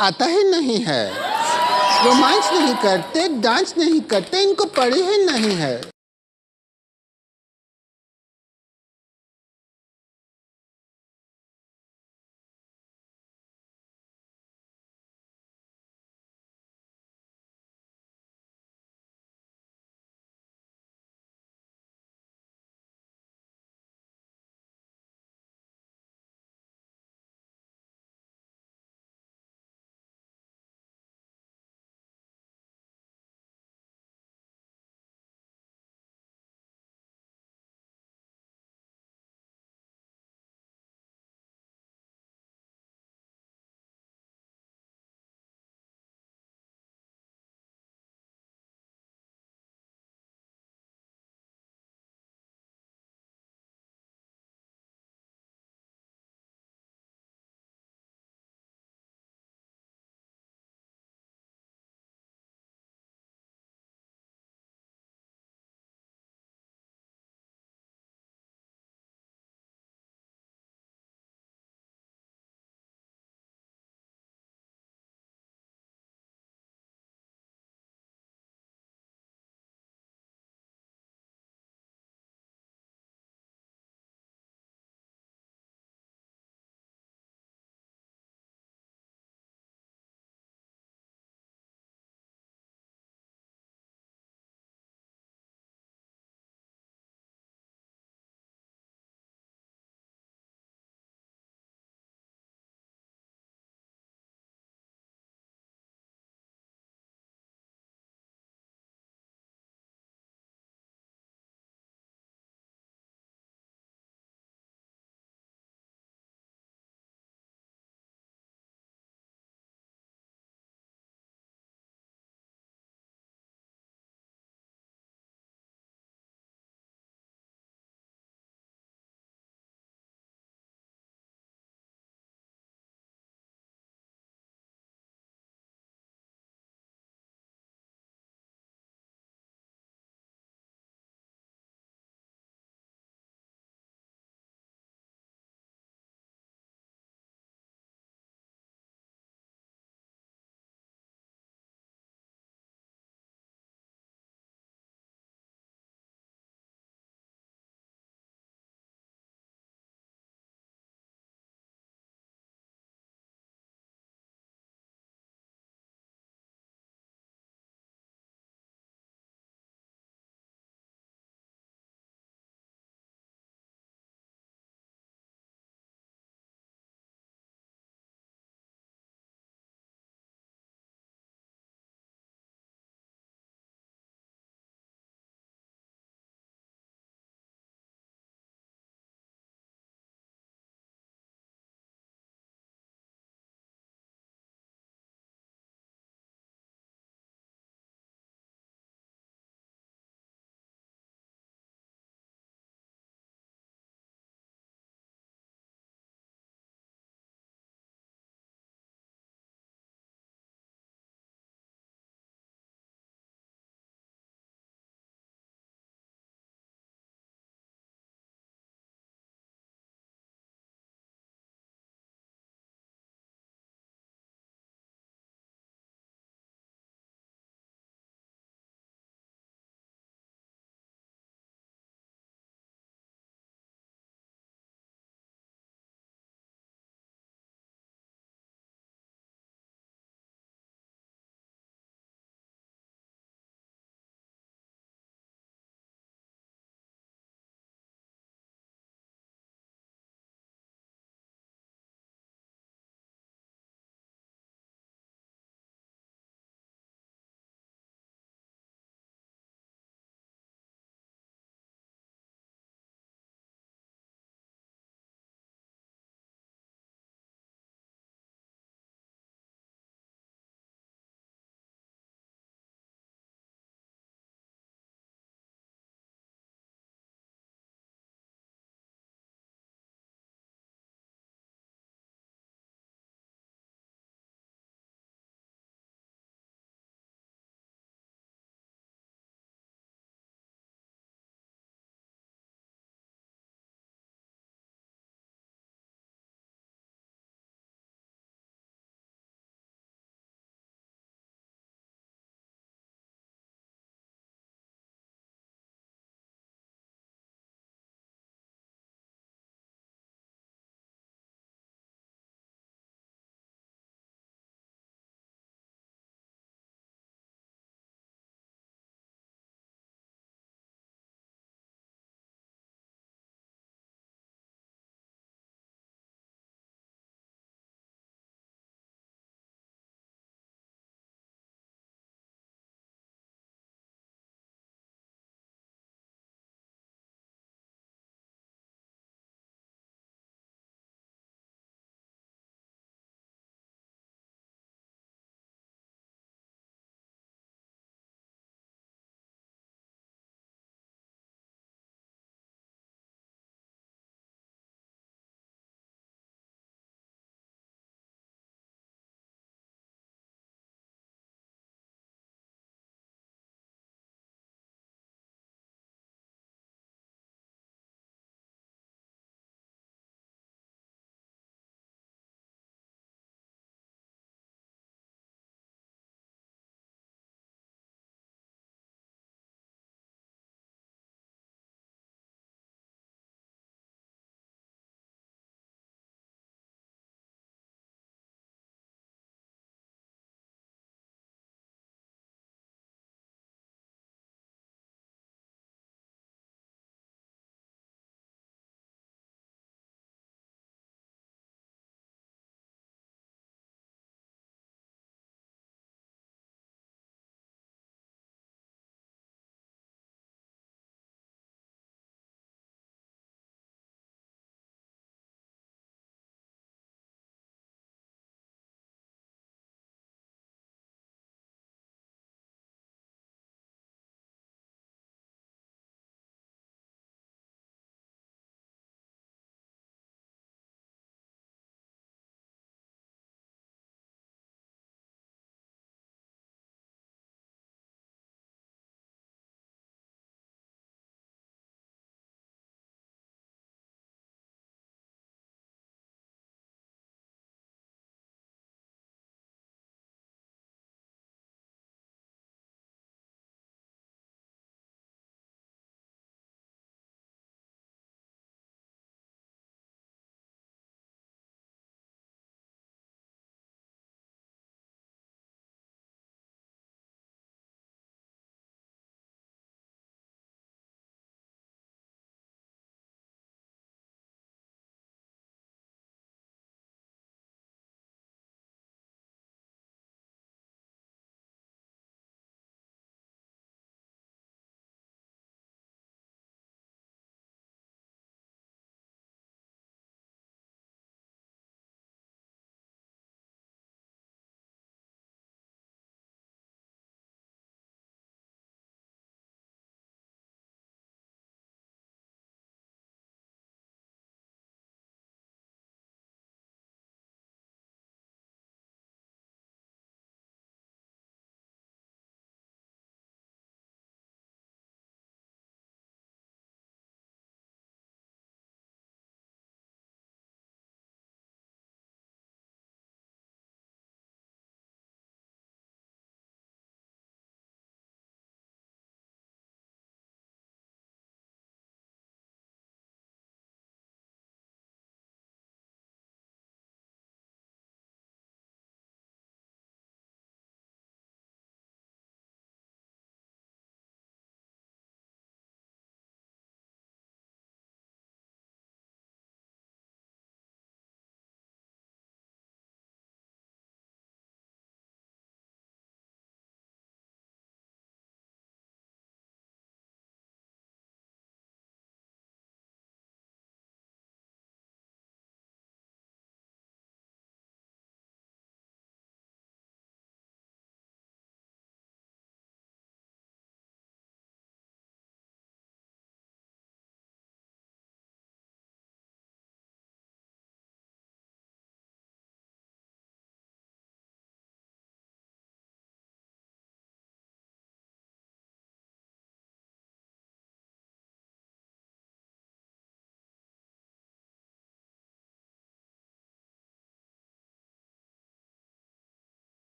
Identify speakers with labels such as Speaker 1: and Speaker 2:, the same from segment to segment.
Speaker 1: आता ही नहीं है। रोमांस नहीं करते, डांस नहीं करते, इनको पड़ी ही नहीं है।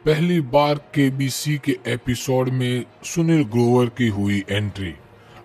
Speaker 2: पहली बार केबीसी के एपिसोड में सुनील ग्रोवर की हुई एंट्री।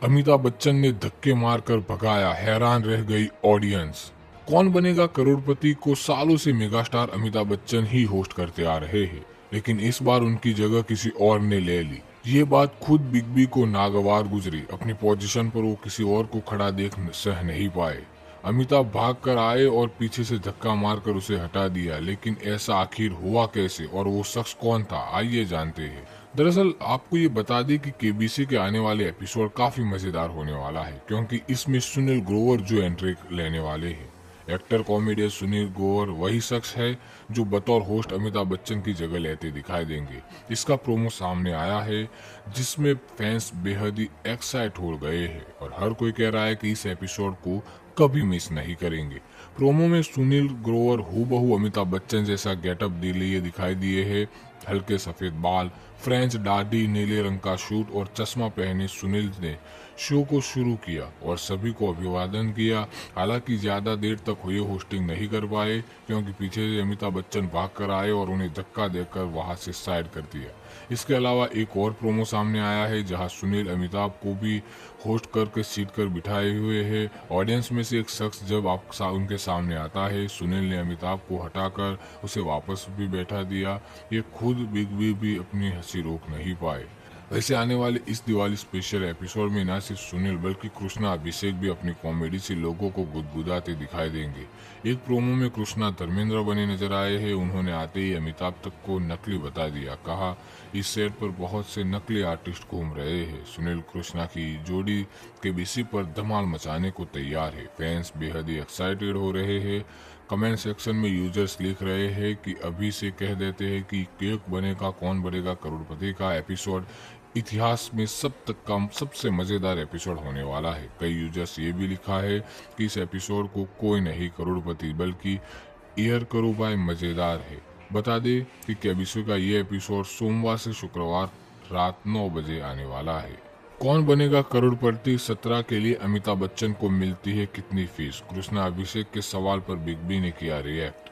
Speaker 2: अमिताभ बच्चन ने धक्के मारकर भगाया, हैरान रह गई ऑडियंस। कौन बनेगा करोड़पति को सालों से मेगास्टार अमिताभ बच्चन ही होस्ट करते आ रहे हैं, लेकिन इस बार उनकी जगह किसी और ने ले ली। ये बात खुद बिग बी को नागवार गुजरी। अपनी पोजीशन पर वो किसी और को खड़ा देख सह नहीं पाए। अमिताभ भाग कर आए और पीछे से धक्का मारकर उसे हटा दिया, लेकिन ऐसा आखिर हुआ कैसे और वो शख्स कौन था, आइए जानते हैं। दरअसल आपको ये बता दें कि केबीसी के आने वाले एपिसोड काफी मजेदार होने वाला है, क्योंकि इसमें सुनील ग्रोवर जो एंट्री लेने वाले हैं। एक्टर कॉमेडियन सुनील ग्रोवर वही शख्स है जो बतौर होस्ट अमिताभ बच्चन की जगह लेते दिखाई देंगे। इसका प्रोमो सामने आया है, जिसमें फैंस बेहद ही एक्साइट हो गए हैं और हर कोई कह रहा है कि इस एपिसोड को कभी मिस नहीं करेंगे। प्रोमो में सुनील ग्रोवर हूबहू अमिताभ बच्चन जैसा गेटअप लिए दिखाई दिए है। हल्के सफेद बाल, फ्रेंच दाढ़ी, नीले रंग का सूट और चश्मा पहने सुनील ने शो को शुरू किया और सभी को अभिवादन किया। हालांकि ज्यादा देर तक हुए होस्टिंग नहीं कर पाए, क्योंकि पीछे से अमिताभ बच्चन भाग कर आए और उन्हें धक्का देकर वहां से साइड कर दिया। इसके अलावा एक और प्रोमो सामने आया है, जहां सुनील अमिताभ को भी होस्ट करके सीट कर बिठाए हुए है। ऑडियंस में से एक शख्स जब उनके सामने आता है, सुनील ने अमिताभ को हटाकर उसे वापस भी बैठा दिया। ये खुद बिग बी भी अपनी हंसी रोक नहीं पाए। वैसे आने वाले इस दिवाली स्पेशल एपिसोड में न सिर्फ सुनील बल्कि कृष्णा अभिषेक भी अपनी कॉमेडी से लोगों को गुदगुदाते दिखाई देंगे। एक प्रोमो में कृष्णा धर्मेंद्र बने नजर आए हैं। उन्होंने आते ही अमिताभ तक को नकली बता दिया। कहा, इस सेट पर बहुत से नकली आर्टिस्ट घूम रहे हैं। सुनील कृष्णा की जोड़ी केबीसी पर धमाल मचाने को तैयार है। फैंस बेहद ही एक्साइटेड हो रहे हैं। कमेंट सेक्शन में यूजर्स लिख रहे हैं कि अभी से कह देते हैं कि केक बनेगा कौन बनेगा करोड़पति का एपिसोड इतिहास में सबसे मजेदार एपिसोड होने वाला है। कई यूजर्स ये भी लिखा है कि इस एपिसोड को कोई नहीं करोड़पति बल्कि एयर करो बाय मजेदार है। बता दें कि केबीसी का ये एपिसोड सोमवार से शुक्रवार रात 9 बजे आने वाला है। कौन बनेगा करोड़पति 17 के लिए अमिताभ बच्चन को मिलती है कितनी फीस? कृष्णा अभिषेक के सवाल पर बिग बी ने किया रिएक्ट।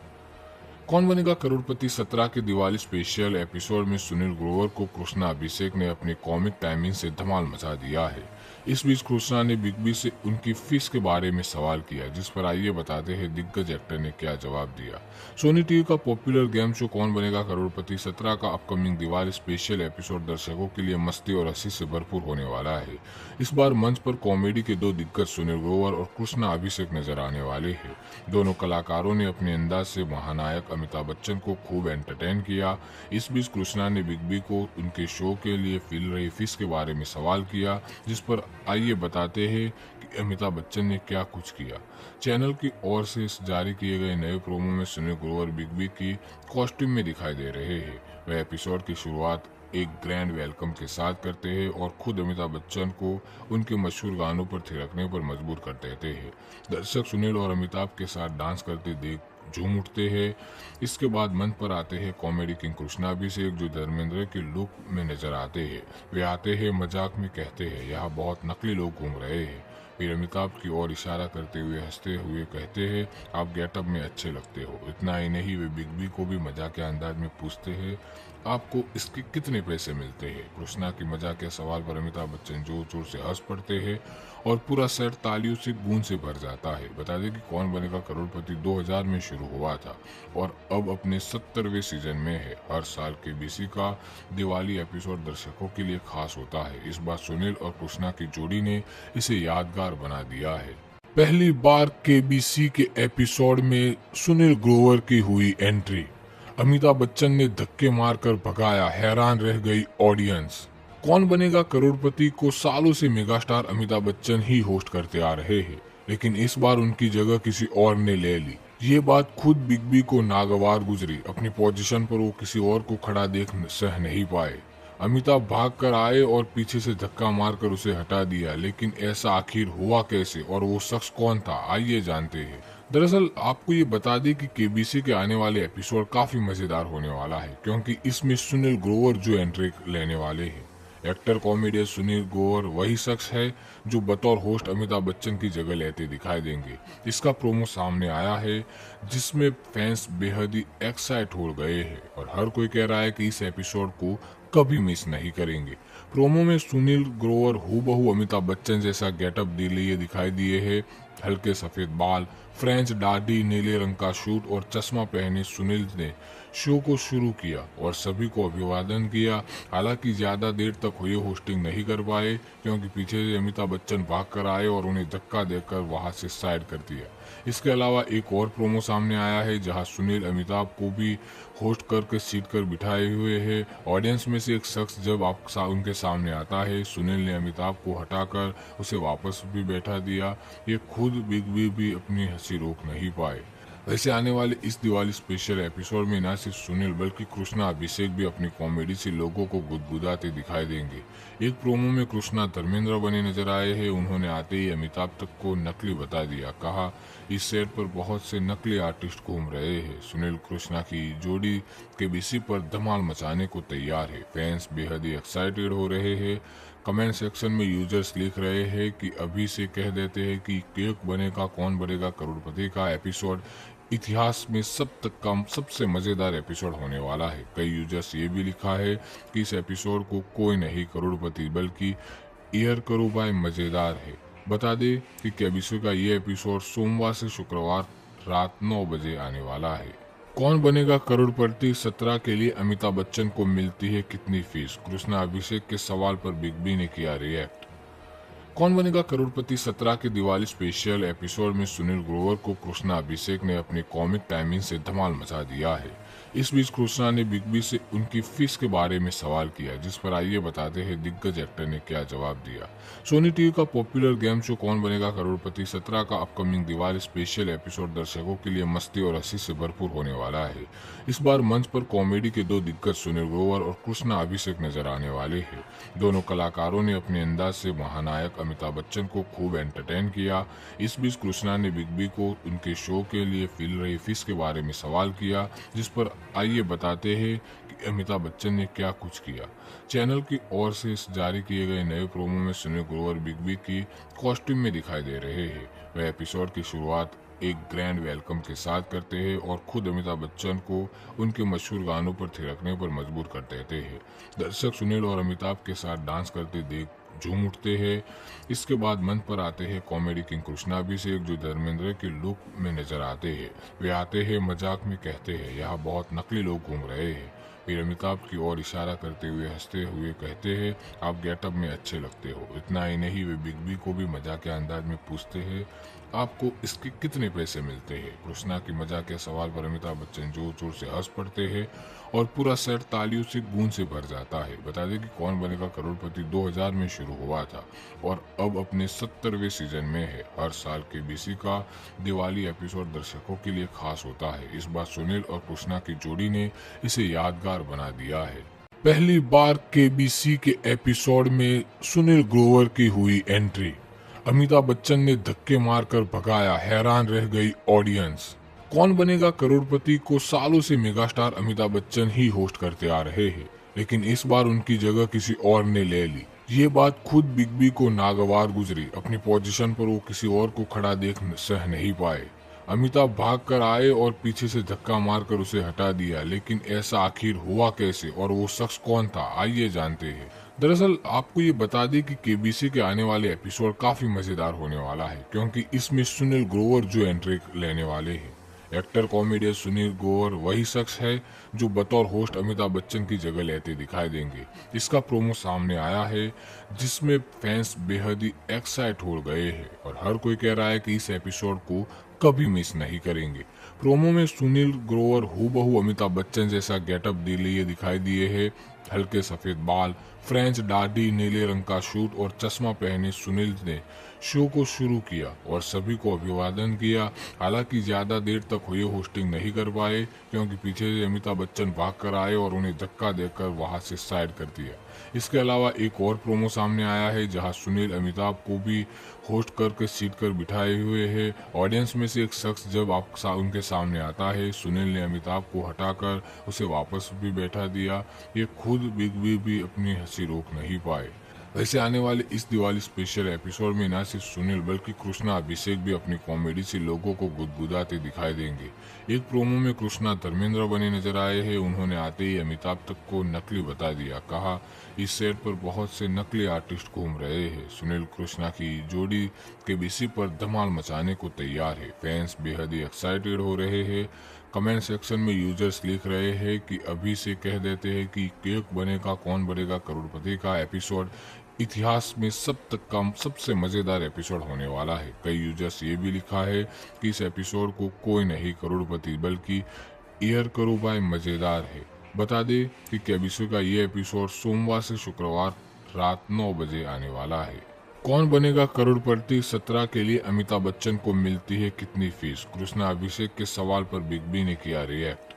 Speaker 2: कौन बनेगा करोड़पति 17 के दिवाली स्पेशल एपिसोड में सुनील ग्रोवर को कृष्णा अभिषेक ने अपनी कॉमिक टाइमिंग से धमाल मचा दिया है। इस बीच कृष्णा ने बिग बी से उनकी फीस के बारे में सवाल किया, जिस पर आइए बताते हैं दिग्गज एक्टर ने क्या जवाब दिया। सोनी टीवी का पॉपुलर गेम शो कौन बनेगा करोड़पति 17 का अपकमिंग दिवाली स्पेशल एपिसोड दर्शकों के लिए मस्ती और हंसी से भरपूर होने वाला है। इस बार मंच पर कॉमेडी के दो दिग्गज सुनील ग्रोवर और कृष्णा अभिषेक नजर आने वाले हैं। दोनों कलाकारों ने अपने अंदाज से महानायक अमिताभ बच्चन को खूब एंटरटेन किया। इस बीच कृष्णा ने बिग बी को उनके शो के लिए मिल रही फीस के बारे में सवाल किया, जिस पर आइए बताते हैं कि अमिताभ बच्चन ने क्या कुछ किया। चैनल की ओर से जारी किए गए नए प्रोमो में सुनील ग्रोवर बिग बी की कॉस्ट्यूम में दिखाई दे रहे हैं। वह एपिसोड की शुरुआत एक ग्रैंड वेलकम के साथ करते हैं और खुद अमिताभ बच्चन को उनके मशहूर गानों पर थिरकने पर मजबूर कर देते हैं। दर्शक सुनील और अमिताभ के साथ डांस करते देख झूम उठते हैं। इसके बाद मंच पर आते हैं कॉमेडी किंग कृष्णा अभिषेक, जो धर्मेंद्र के लुक में नजर आते हैं। वे आते हैं मजाक में कहते हैं, यहाँ बहुत नकली लोग घूम रहे हैं। फिर अमिताभ की ओर इशारा करते हुए हंसते हुए कहते हैं, आप गेटअप में अच्छे लगते हो। इतना ही नहीं, वे बिग बी को भी मजाक के अंदाज में पूछते हैं, आपको इसके कितने पैसे मिलते हैं? कृष्णा की मजाक के सवाल पर अमिताभ बच्चन जोर जोर से हंस पड़ते हैं और पूरा सेट तालियों से गूंज से भर जाता है। बता दें कि कौन बनेगा करोड़पति 2000 में शुरू हुआ था और अब अपने 70वें सीजन में है। हर साल केबीसी का दिवाली एपिसोड दर्शकों के लिए खास होता है। इस बार सुनील और कृष्णा की जोड़ी ने इसे यादगार बना दिया है। पहली बार केबीसी के एपिसोड में सुनील ग्रोवर की हुई एंट्री। अमिताभ बच्चन ने धक्के मारकर भगाया, हैरान रह गई ऑडियंस। कौन बनेगा करोड़पति को सालों से मेगास्टार अमिताभ बच्चन ही होस्ट करते आ रहे हैं, लेकिन इस बार उनकी जगह किसी और ने ले ली। ये बात खुद बिग बी को नागवार गुजरी। अपनी पोजीशन पर वो किसी और को खड़ा देख सह नहीं पाए। अमिताभ भाग कर आए और पीछे से धक्का मारकर उसे हटा दिया, लेकिन ऐसा आखिर हुआ कैसे और वो शख्स कौन था, आइए जानते हैं। दरअसल आपको ये बता दें कि केबीसी के आने वाले एपिसोड काफी मजेदार होने वाला है, क्योंकि इसमें सुनील ग्रोवर जो एंट्री लेने वाले हैं। एक्टर कॉमेडियन सुनील ग्रोवर वही शख्स है जो बतौर होस्ट अमिताभ बच्चन की जगह लेते दिखाई देंगे। इसका प्रोमो सामने आया है जिसमें फैंस बेहद ही एक्साइट हो गए हैं और हर कोई कह रहा है कि इस एपिसोड को कभी मिस नहीं करेंगे। प्रोमो में सुनील ग्रोवर हूबहू अमिताभ बच्चन जैसा गेटअप लिए दिखाई दिए है। हल्के सफेद बाल, फ्रेंच दाढ़ी, नीले रंग का सूट और चश्मा पहने सुनील ने शो को शुरू किया और सभी को अभिवादन किया। हालांकि ज्यादा देर तक ये होस्टिंग नहीं कर पाए क्योंकि पीछे से अमिताभ बच्चन भाग कर आए और उन्हें धक्का देकर वहां से साइड कर दिया। इसके अलावा एक और प्रोमो सामने आया है जहां सुनील अमिताभ को भी होस्ट करके सीट कर बिठाए हुए है। ऑडियंस में से एक शख्स जब उनके सामने आता है, सुनील ने अमिताभ को हटाकर उसे वापस भी बैठा दिया। ये खुद बिग बी भी अपनी हंसी रोक नहीं पाए। वैसे आने वाले इस दिवाली स्पेशल एपिसोड में न सिर्फ सुनील बल्कि कृष्णा अभिषेक भी अपनी कॉमेडी से लोगों को गुदगुदाते दिखाई देंगे। एक प्रोमो में कृष्णा धर्मेंद्र बने नजर आए हैं। उन्होंने आते ही अमिताभ तक को नकली बता दिया। कहा इस सेट पर बहुत से नकली आर्टिस्ट घूम रहे हैं। सुनील कृष्णा की जोड़ी केबीसी पर धमाल मचाने को तैयार है। फैंस बेहद ही एक्साइटेड हो रहे हैं। कमेंट सेक्शन में यूजर्स लिख रहे हैं कि अभी से कह देते हैं कि केक बनेगा कौन बनेगा करोड़पति का एपिसोड इतिहास में सबसे मजेदार एपिसोड होने वाला है। कई यूजर्स ये भी लिखा है कि इस एपिसोड को कोई नहीं करोड़पति बल्कि एयर करो बाय मजेदार है। बता दें कि केबीसी का ये एपिसोड सोमवार से शुक्रवार रात 9 बजे आने वाला है। कौन बनेगा करोड़पति 17 के लिए अमिताभ बच्चन को मिलती है कितनी फीस? कृष्णा अभिषेक के सवाल पर बिग बी ने किया रिएक्ट। कौन बनेगा करोड़पति 17 के दिवाली स्पेशल एपिसोड में सुनील ग्रोवर को कृष्णा अभिषेक ने अपनी कॉमिक टाइमिंग से धमाल मचा दिया है। इस बीच कृष्णा ने बिग बी से उनकी फीस के बारे में सवाल किया, जिस पर आइए बताते हैं दिग्गज एक्टर ने क्या जवाब दिया। सोनी टीवी का पॉपुलर गेम शो कौन बनेगा करोड़पति 17 का अपकमिंग दिवाली स्पेशल एपिसोड दर्शकों के लिए मस्ती और हंसी से भरपूर होने वाला है। इस बार मंच पर कॉमेडी के दो दिग्गज सुनील ग्रोवर और कृष्णा अभिषेक नजर आने वाले हैं। दोनों कलाकारों ने अपने अंदाज से महानायक अमिताभ बच्चन को खूब एंटरटेन किया। इस बीच कृष्णा ने बिग बी को उनके शो के लिए मिल रही फीस के बारे में सवाल किया, जिस पर आइए बताते हैं कि अमिताभ बच्चन ने क्या कुछ किया। चैनल की ओर से जारी किए गए नए प्रोमो में सुनील ग्रोवर बिग बी की कॉस्ट्यूम में दिखाई दे रहे हैं। वह एपिसोड की शुरुआत एक ग्रैंड वेलकम के साथ करते हैं और खुद अमिताभ बच्चन को उनके मशहूर गानों पर थिरकने पर मजबूर कर देते हैं। दर्शक सुनील और अमिताभ के साथ डांस करते देख झूम उठते हैं। इसके बाद मंच पर आते हैं कॉमेडी किंग कृष्णा अभिषेक, जो धर्मेंद्र के लुक में नजर आते हैं। वे आते हैं मजाक में कहते हैं यहाँ बहुत नकली लोग घूम रहे हैं। फिर अमिताभ की ओर इशारा करते हुए हंसते हुए कहते हैं आप गेटअप में अच्छे लगते हो। इतना ही नहीं, वे बिग बी को भी मजाक के अंदाज में पूछते हैं आपको इसके कितने पैसे मिलते हैं। कृष्णा की मजाक के सवाल पर अमिताभ बच्चन जोर जोर से हंस पड़ते हैं और पूरा सेट तालियों से गूंज से भर जाता है। बता दें कि कौन बनेगा करोड़पति 2000 में शुरू हुआ था और अब अपने 70वें सीजन में है। हर साल केबीसी का दिवाली एपिसोड दर्शकों के लिए खास होता है। इस बार सुनील और कृष्णा की जोड़ी ने इसे यादगार बना दिया है। पहली बार केबीसी के एपिसोड में सुनील ग्रोवर की हुई एंट्री। अमिताभ बच्चन ने धक्के मारकर भगाया, हैरान रह गई ऑडियंस। कौन बनेगा करोड़पति को सालों से मेगास्टार अमिताभ बच्चन ही होस्ट करते आ रहे हैं, लेकिन इस बार उनकी जगह किसी और ने ले ली। ये बात खुद बिग बी को नागवार गुजरी। अपनी पोजीशन पर वो किसी और को खड़ा देख सह नहीं पाए। अमिताभ भाग कर आए और पीछे से धक्का मारकर उसे हटा दिया, लेकिन ऐसा आखिर हुआ कैसे और वो शख्स कौन था, आइए जानते हैं। दरअसल आपको ये बता दें कि केबीसी के आने वाले एपिसोड काफी मजेदार होने वाला है, क्योंकि इसमें सुनील ग्रोवर जो एंट्री लेने वाले हैं। एक्टर कॉमेडियन सुनील ग्रोवर वही शख्स है जो बतौर होस्ट अमिताभ बच्चन की जगह लेते दिखाई देंगे। इसका प्रोमो सामने आया है जिसमें फैंस बेहद ही एक्साइट हो गए हैं और हर कोई कह रहा है कि इस एपिसोड को कभी मिस नहीं करेंगे। प्रोमो में सुनील ग्रोवर हूबहू अमिताभ बच्चन जैसा गेटअप लिए दिखाई दिए है। हल्के सफेद बाल, फ्रेंच दाढ़ी, नीले रंग का सूट और चश्मा पहने सुनील ने शो को शुरू किया और सभी को अभिवादन किया। हालांकि ज्यादा देर तक ये होस्टिंग नहीं कर पाए क्योंकि पीछे से अमिताभ बच्चन भाग कर आए और उन्हें धक्का देकर वहां से साइड कर दिया। इसके अलावा एक और प्रोमो सामने आया है जहां सुनील अमिताभ को भी होस्ट करके सीट कर बिठाए हुए है। ऑडियंस में से एक शख्स जब उनके सामने आता है, सुनील ने अमिताभ को हटाकर उसे वापस भी बैठा दिया। ये खुद बिग बी भी अपनी हंसी रोक नहीं पाए। वैसे आने वाले इस दिवाली स्पेशल एपिसोड में न सिर्फ सुनील बल्कि कृष्णा अभिषेक भी अपनी कॉमेडी से लोगों को गुदगुदाते दिखाई देंगे। एक प्रोमो में कृष्णा धर्मेंद्र बने नजर आए हैं। उन्होंने आते ही अमिताभ तक को नकली बता दिया। कहा इस सेट पर बहुत से नकली आर्टिस्ट घूम रहे हैं। सुनील कृष्णा की जोड़ी केबीसी पर धमाल मचाने को तैयार है। फैंस बेहद ही एक्साइटेड हो रहे हैं। कमेंट सेक्शन में यूजर्स लिख रहे हैं कि अभी से कह देते हैं कि केक बनेगा कौन बनेगा करोड़पति का एपिसोड इतिहास में सबसे मजेदार एपिसोड होने वाला है। कई यूजर्स ये भी लिखा है कि इस एपिसोड को कोई नहीं करोड़पति बल्कि ईयर करो बाय मजेदार है। बता दें कि केबीसी का ये एपिसोड सोमवार से शुक्रवार रात 9 बजे आने वाला है। कौन बनेगा करोड़पति 17 के लिए अमिताभ बच्चन को मिलती है कितनी फीस? कृष्णा अभिषेक के सवाल पर बिग बी ने किया रिएक्ट।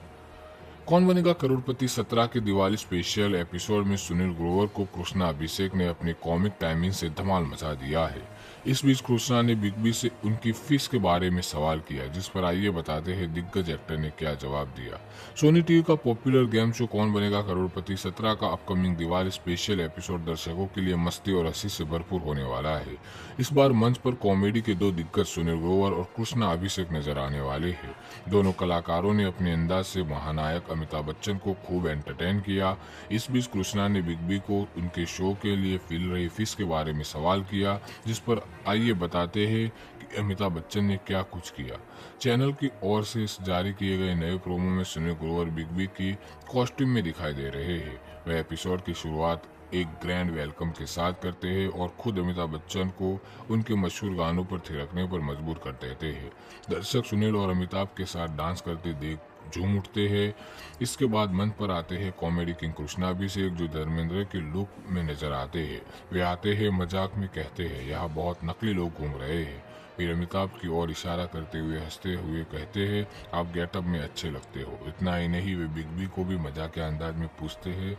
Speaker 2: कौन बनेगा करोड़पति 17 के दिवाली स्पेशल एपिसोड में सुनील ग्रोवर को कृष्णा अभिषेक ने अपनी कॉमिक टाइमिंग से धमाल मचा दिया है। इस बीच कृष्णा ने बिग बी से उनकी फीस के बारे में सवाल किया, जिस पर आइए बताते हैं दिग्गज एक्टर ने क्या जवाब दिया। सोनी टीवी का पॉपुलर गेम शो कौन बनेगा करोड़पति 17 का अपकमिंग दिवाली स्पेशल एपिसोड दर्शकों के लिए मस्ती और हंसी से भरपूर होने वाला है। इस बार मंच पर कॉमेडी के दो दिग्गज सुनील ग्रोवर और कृष्णा अभिषेक नजर आने वाले हैं। दोनों कलाकारों ने अपने अंदाज से महानायक अमिताभ बच्चन को खूब एंटरटेन किया। इस बीच कृष्णा ने बिग बी को उनके शो के लिए मिल रही फीस के बारे में सवाल किया, जिस पर आइए बताते हैं कि अमिताभ बच्चन ने क्या कुछ किया। चैनल की ओर से जारी किए गए नए प्रोमो में सुनील ग्रोवर बिग बी की कॉस्ट्यूम में दिखाई दे रहे हैं। वह एपिसोड की शुरुआत एक ग्रैंड वेलकम के साथ करते हैं और खुद अमिताभ बच्चन को उनके मशहूर गानों पर थिरकने पर मजबूर कर देते हैं। दर्शक सुनील और अमिताभ के साथ डांस करते देख झूम उठते हैं। इसके बाद मंच पर आते हैं कॉमेडी किंग कृष्णा अभिषेक, जो धर्मेंद्र के लुक में नजर आते हैं। वे आते हैं मजाक में कहते हैं यहाँ बहुत नकली लोग घूम रहे हैं। फिर अमिताभ की ओर इशारा करते हुए हंसते हुए कहते हैं आप गेटअप में अच्छे लगते हो। इतना ही नहीं, वे बिग बी को भी मजाक के अंदाज में पूछते हैं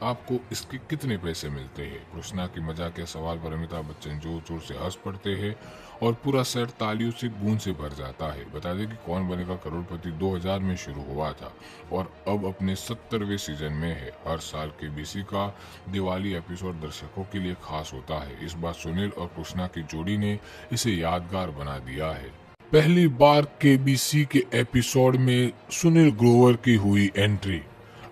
Speaker 2: आपको इसके कितने पैसे मिलते हैं। कृष्णा की मजाक के सवाल पर अमिताभ बच्चन जोर जोर से हंस पड़ते हैं और पूरा सेट तालियों से गूंज से भर जाता है। बता दें कि कौन बनेगा करोड़पति 2000 में शुरू हुआ था और अब अपने 70वें सीजन में है। हर साल केबीसी का दिवाली एपिसोड दर्शकों के लिए खास होता है। इस बार सुनील और कृष्णा की जोड़ी ने इसे यादगार बना दिया है। पहली बार केबीसी के एपिसोड में सुनील ग्रोवर की हुई एंट्री।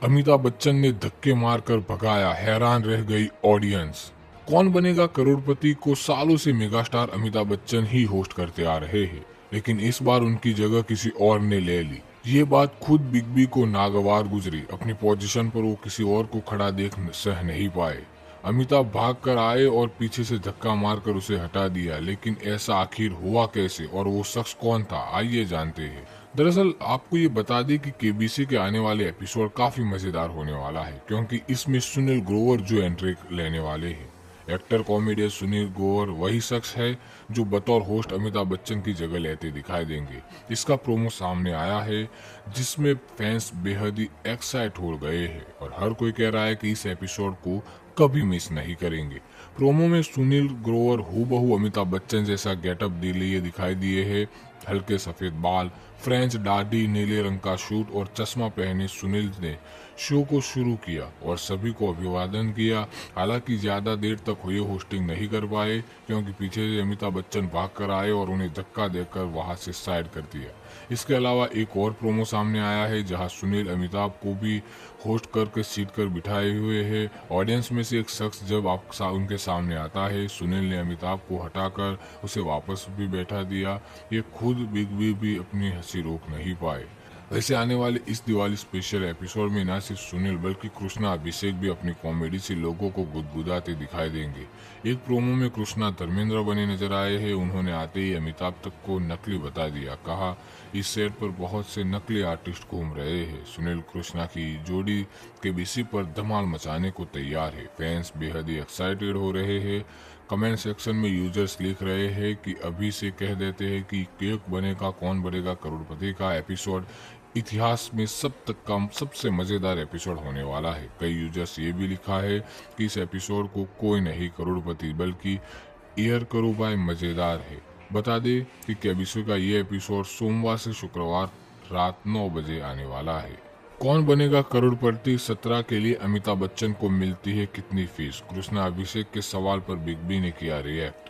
Speaker 2: अमिताभ बच्चन ने धक्के मारकर भगाया, हैरान रह गई ऑडियंस। कौन बनेगा करोड़पति को सालों से मेगास्टार अमिताभ बच्चन ही होस्ट करते आ रहे हैं, लेकिन इस बार उनकी जगह किसी और ने ले ली। ये बात खुद बिग बी को नागवार गुजरी। अपनी पोजीशन पर वो किसी और को खड़ा देख सह नहीं पाए। अमिताभ भाग कर आए और पीछे से धक्का मारकर उसे हटा दिया, लेकिन ऐसा आखिर हुआ कैसे और वो शख्स कौन था, आइए जानते हैं। दरअसल आपको ये बता दें कि केबीसी के आने वाले एपिसोड काफी मजेदार होने वाला है, क्योंकि इसमें सुनील ग्रोवर जो एंट्री लेने वाले हैं। एक्टर कॉमेडियन सुनील ग्रोवर वही शख्स है जो बतौर होस्ट अमिताभ बच्चन की जगह लेते दिखाई देंगे। इसका प्रोमो सामने आया है जिसमें फैंस बेहद ही एक्साइट हो गए हैं और हर कोई कह रहा है कि इस एपिसोड को कभी मिस नहीं करेंगे। प्रोमो में सुनील ग्रोवर हूबहू अमिताभ बच्चन जैसा गेटअप लिए दिखाई दिए है। हल्के सफेद बाल, फ्रेंच दाढ़ी, नीले रंग का शूट और चश्मा पहने सुनील ने शो को शुरू किया और सभी को अभिवादन किया। हालांकि ज्यादा देर तक ये होस्टिंग नहीं कर पाए क्योंकि पीछे से अमिताभ बच्चन भाग कर आए और उन्हें धक्का देकर वहां से साइड कर दिया। इसके अलावा एक और प्रोमो सामने आया है जहां सुनील अमिताभ को भी होस्ट करके सीट कर बिठाए हुए हैं। ऑडियंस में से एक शख्स जब उनके सामने आता है, सुनील ने अमिताभ को हटाकर उसे वापस भी बैठा दिया। ये खुद बिग बी भी अपनी हंसी रोक नहीं पाए। वैसे आने वाले इस दिवाली स्पेशल एपिसोड में न सिर्फ सुनील बल्कि कृष्णा अभिषेक भी अपनी कॉमेडी से लोगों को गुदगुदाते दिखाई देंगे। एक प्रोमो में कृष्णा धर्मेंद्र बने नजर आए हैं। उन्होंने आते ही अमिताभ तक को नकली बता दिया। कहा इस सेट पर बहुत से नकली आर्टिस्ट घूम रहे हैं। सुनील कृष्णा की जोड़ी केबीसी पर धमाल मचाने को तैयार है। फैंस बेहद ही एक्साइटेड हो रहे हैं। कमेंट सेक्शन में यूजर्स लिख रहे हैं कि अभी से कह देते हैं कि केक बनेगा कौन बनेगा करोड़पति का एपिसोड इतिहास में सबसे मजेदार एपिसोड होने वाला है। कई यूजर्स ये भी लिखा है कि इस एपिसोड को कोई नहीं करोड़पति बल्कि एयर करो बाय मजेदार है। बता दें कि केबीसी का ये एपिसोड सोमवार से शुक्रवार रात 9 बजे आने वाला है। कौन बनेगा करोड़पति 17 के लिए अमिताभ बच्चन को मिलती है कितनी फीस? कृष्णा अभिषेक के सवाल पर बिग बी ने किया रिएक्ट।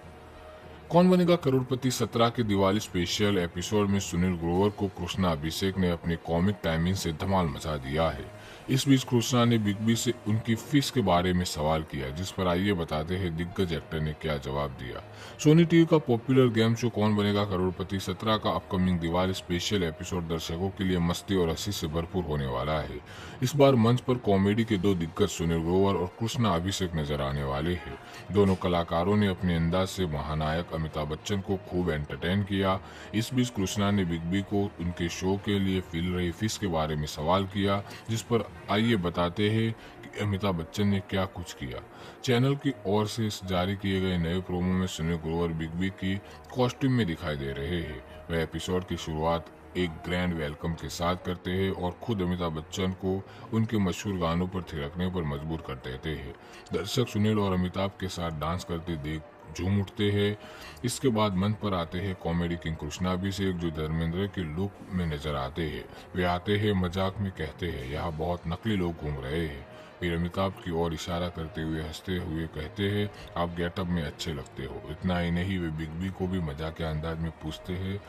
Speaker 2: कौन बनेगा करोड़पति 17 के दिवाली स्पेशल एपिसोड में सुनील ग्रोवर को कृष्णा अभिषेक ने अपनी कॉमिक टाइमिंग से धमाल मचा दिया है। इस बीच कृष्णा ने बिग बी से उनकी फीस के बारे में सवाल किया, जिस पर आइए बताते हैं दिग्गज एक्टर ने क्या जवाब दिया। सोनी टीवी का पॉपुलर गेम शो कौन बनेगा करोड़पति 17 का अपकमिंग दिवाली स्पेशल एपिसोड दर्शकों के लिए मस्ती और हंसी से भरपूर होने वाला है। इस बार मंच पर कॉमेडी के दो दिग्गज सुनील ग्रोवर और कृष्णा अभिषेक नजर आने वाले हैं। दोनों कलाकारों ने अपने अंदाज से महानायक अमिताभ बच्चन को खूब एंटरटेन किया। इस बीच कृष्णा ने बिग बी को उनके शो के लिए मिल रही फीस के बारे में सवाल किया, जिस पर आइए बताते हैं कि अमिताभ बच्चन ने क्या कुछ किया। चैनल की ओर से जारी किए गए नए प्रोमो में सुनील ग्रोवर बिग बी की कॉस्ट्यूम में दिखाई दे रहे हैं। वह एपिसोड की शुरुआत एक ग्रैंड वेलकम के साथ करते हैं और खुद अमिताभ बच्चन को उनके मशहूर गानों पर थिरकने पर मजबूर कर देते हैं। दर्शक सुनील और अमिताभ के साथ डांस करते देख झूम उठते हैं। इसके बाद मंच पर आते हैं कॉमेडी किंग कृष्णा अभिषेक, जो धर्मेंद्र के लुक में नजर आते हैं। वे आते हैं मजाक में कहते हैं यहाँ बहुत नकली लोग घूम रहे हैं। फिर अमिताभ की ओर इशारा करते हुए हंसते हुए कहते हैं आप गेटअप में अच्छे लगते हो। इतना ही नहीं, वे बिग बी को भी मजाक के अंदाज में पूछते हैं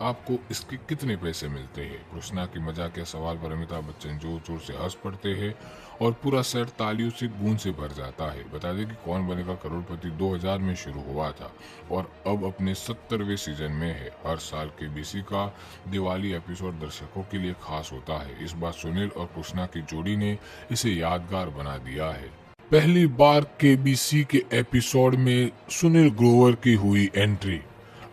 Speaker 2: आपको इसके कितने पैसे मिलते हैं। कृष्णा की मजाक के सवाल पर अमिताभ बच्चन जोर जोर से हंस पड़ते हैं और पूरा सेट तालियों से गूंज से भर जाता है। बता दें कि कौन बनेगा करोड़पति 2000 में शुरू हुआ था और अब अपने 70वें सीजन में है। हर साल केबीसी का दिवाली एपिसोड दर्शकों के लिए खास होता है। इस बार सुनील और कृष्णा की जोड़ी ने इसे यादगार बना दिया है। पहली बार केबीसी के एपिसोड में सुनील ग्रोवर की हुई एंट्री।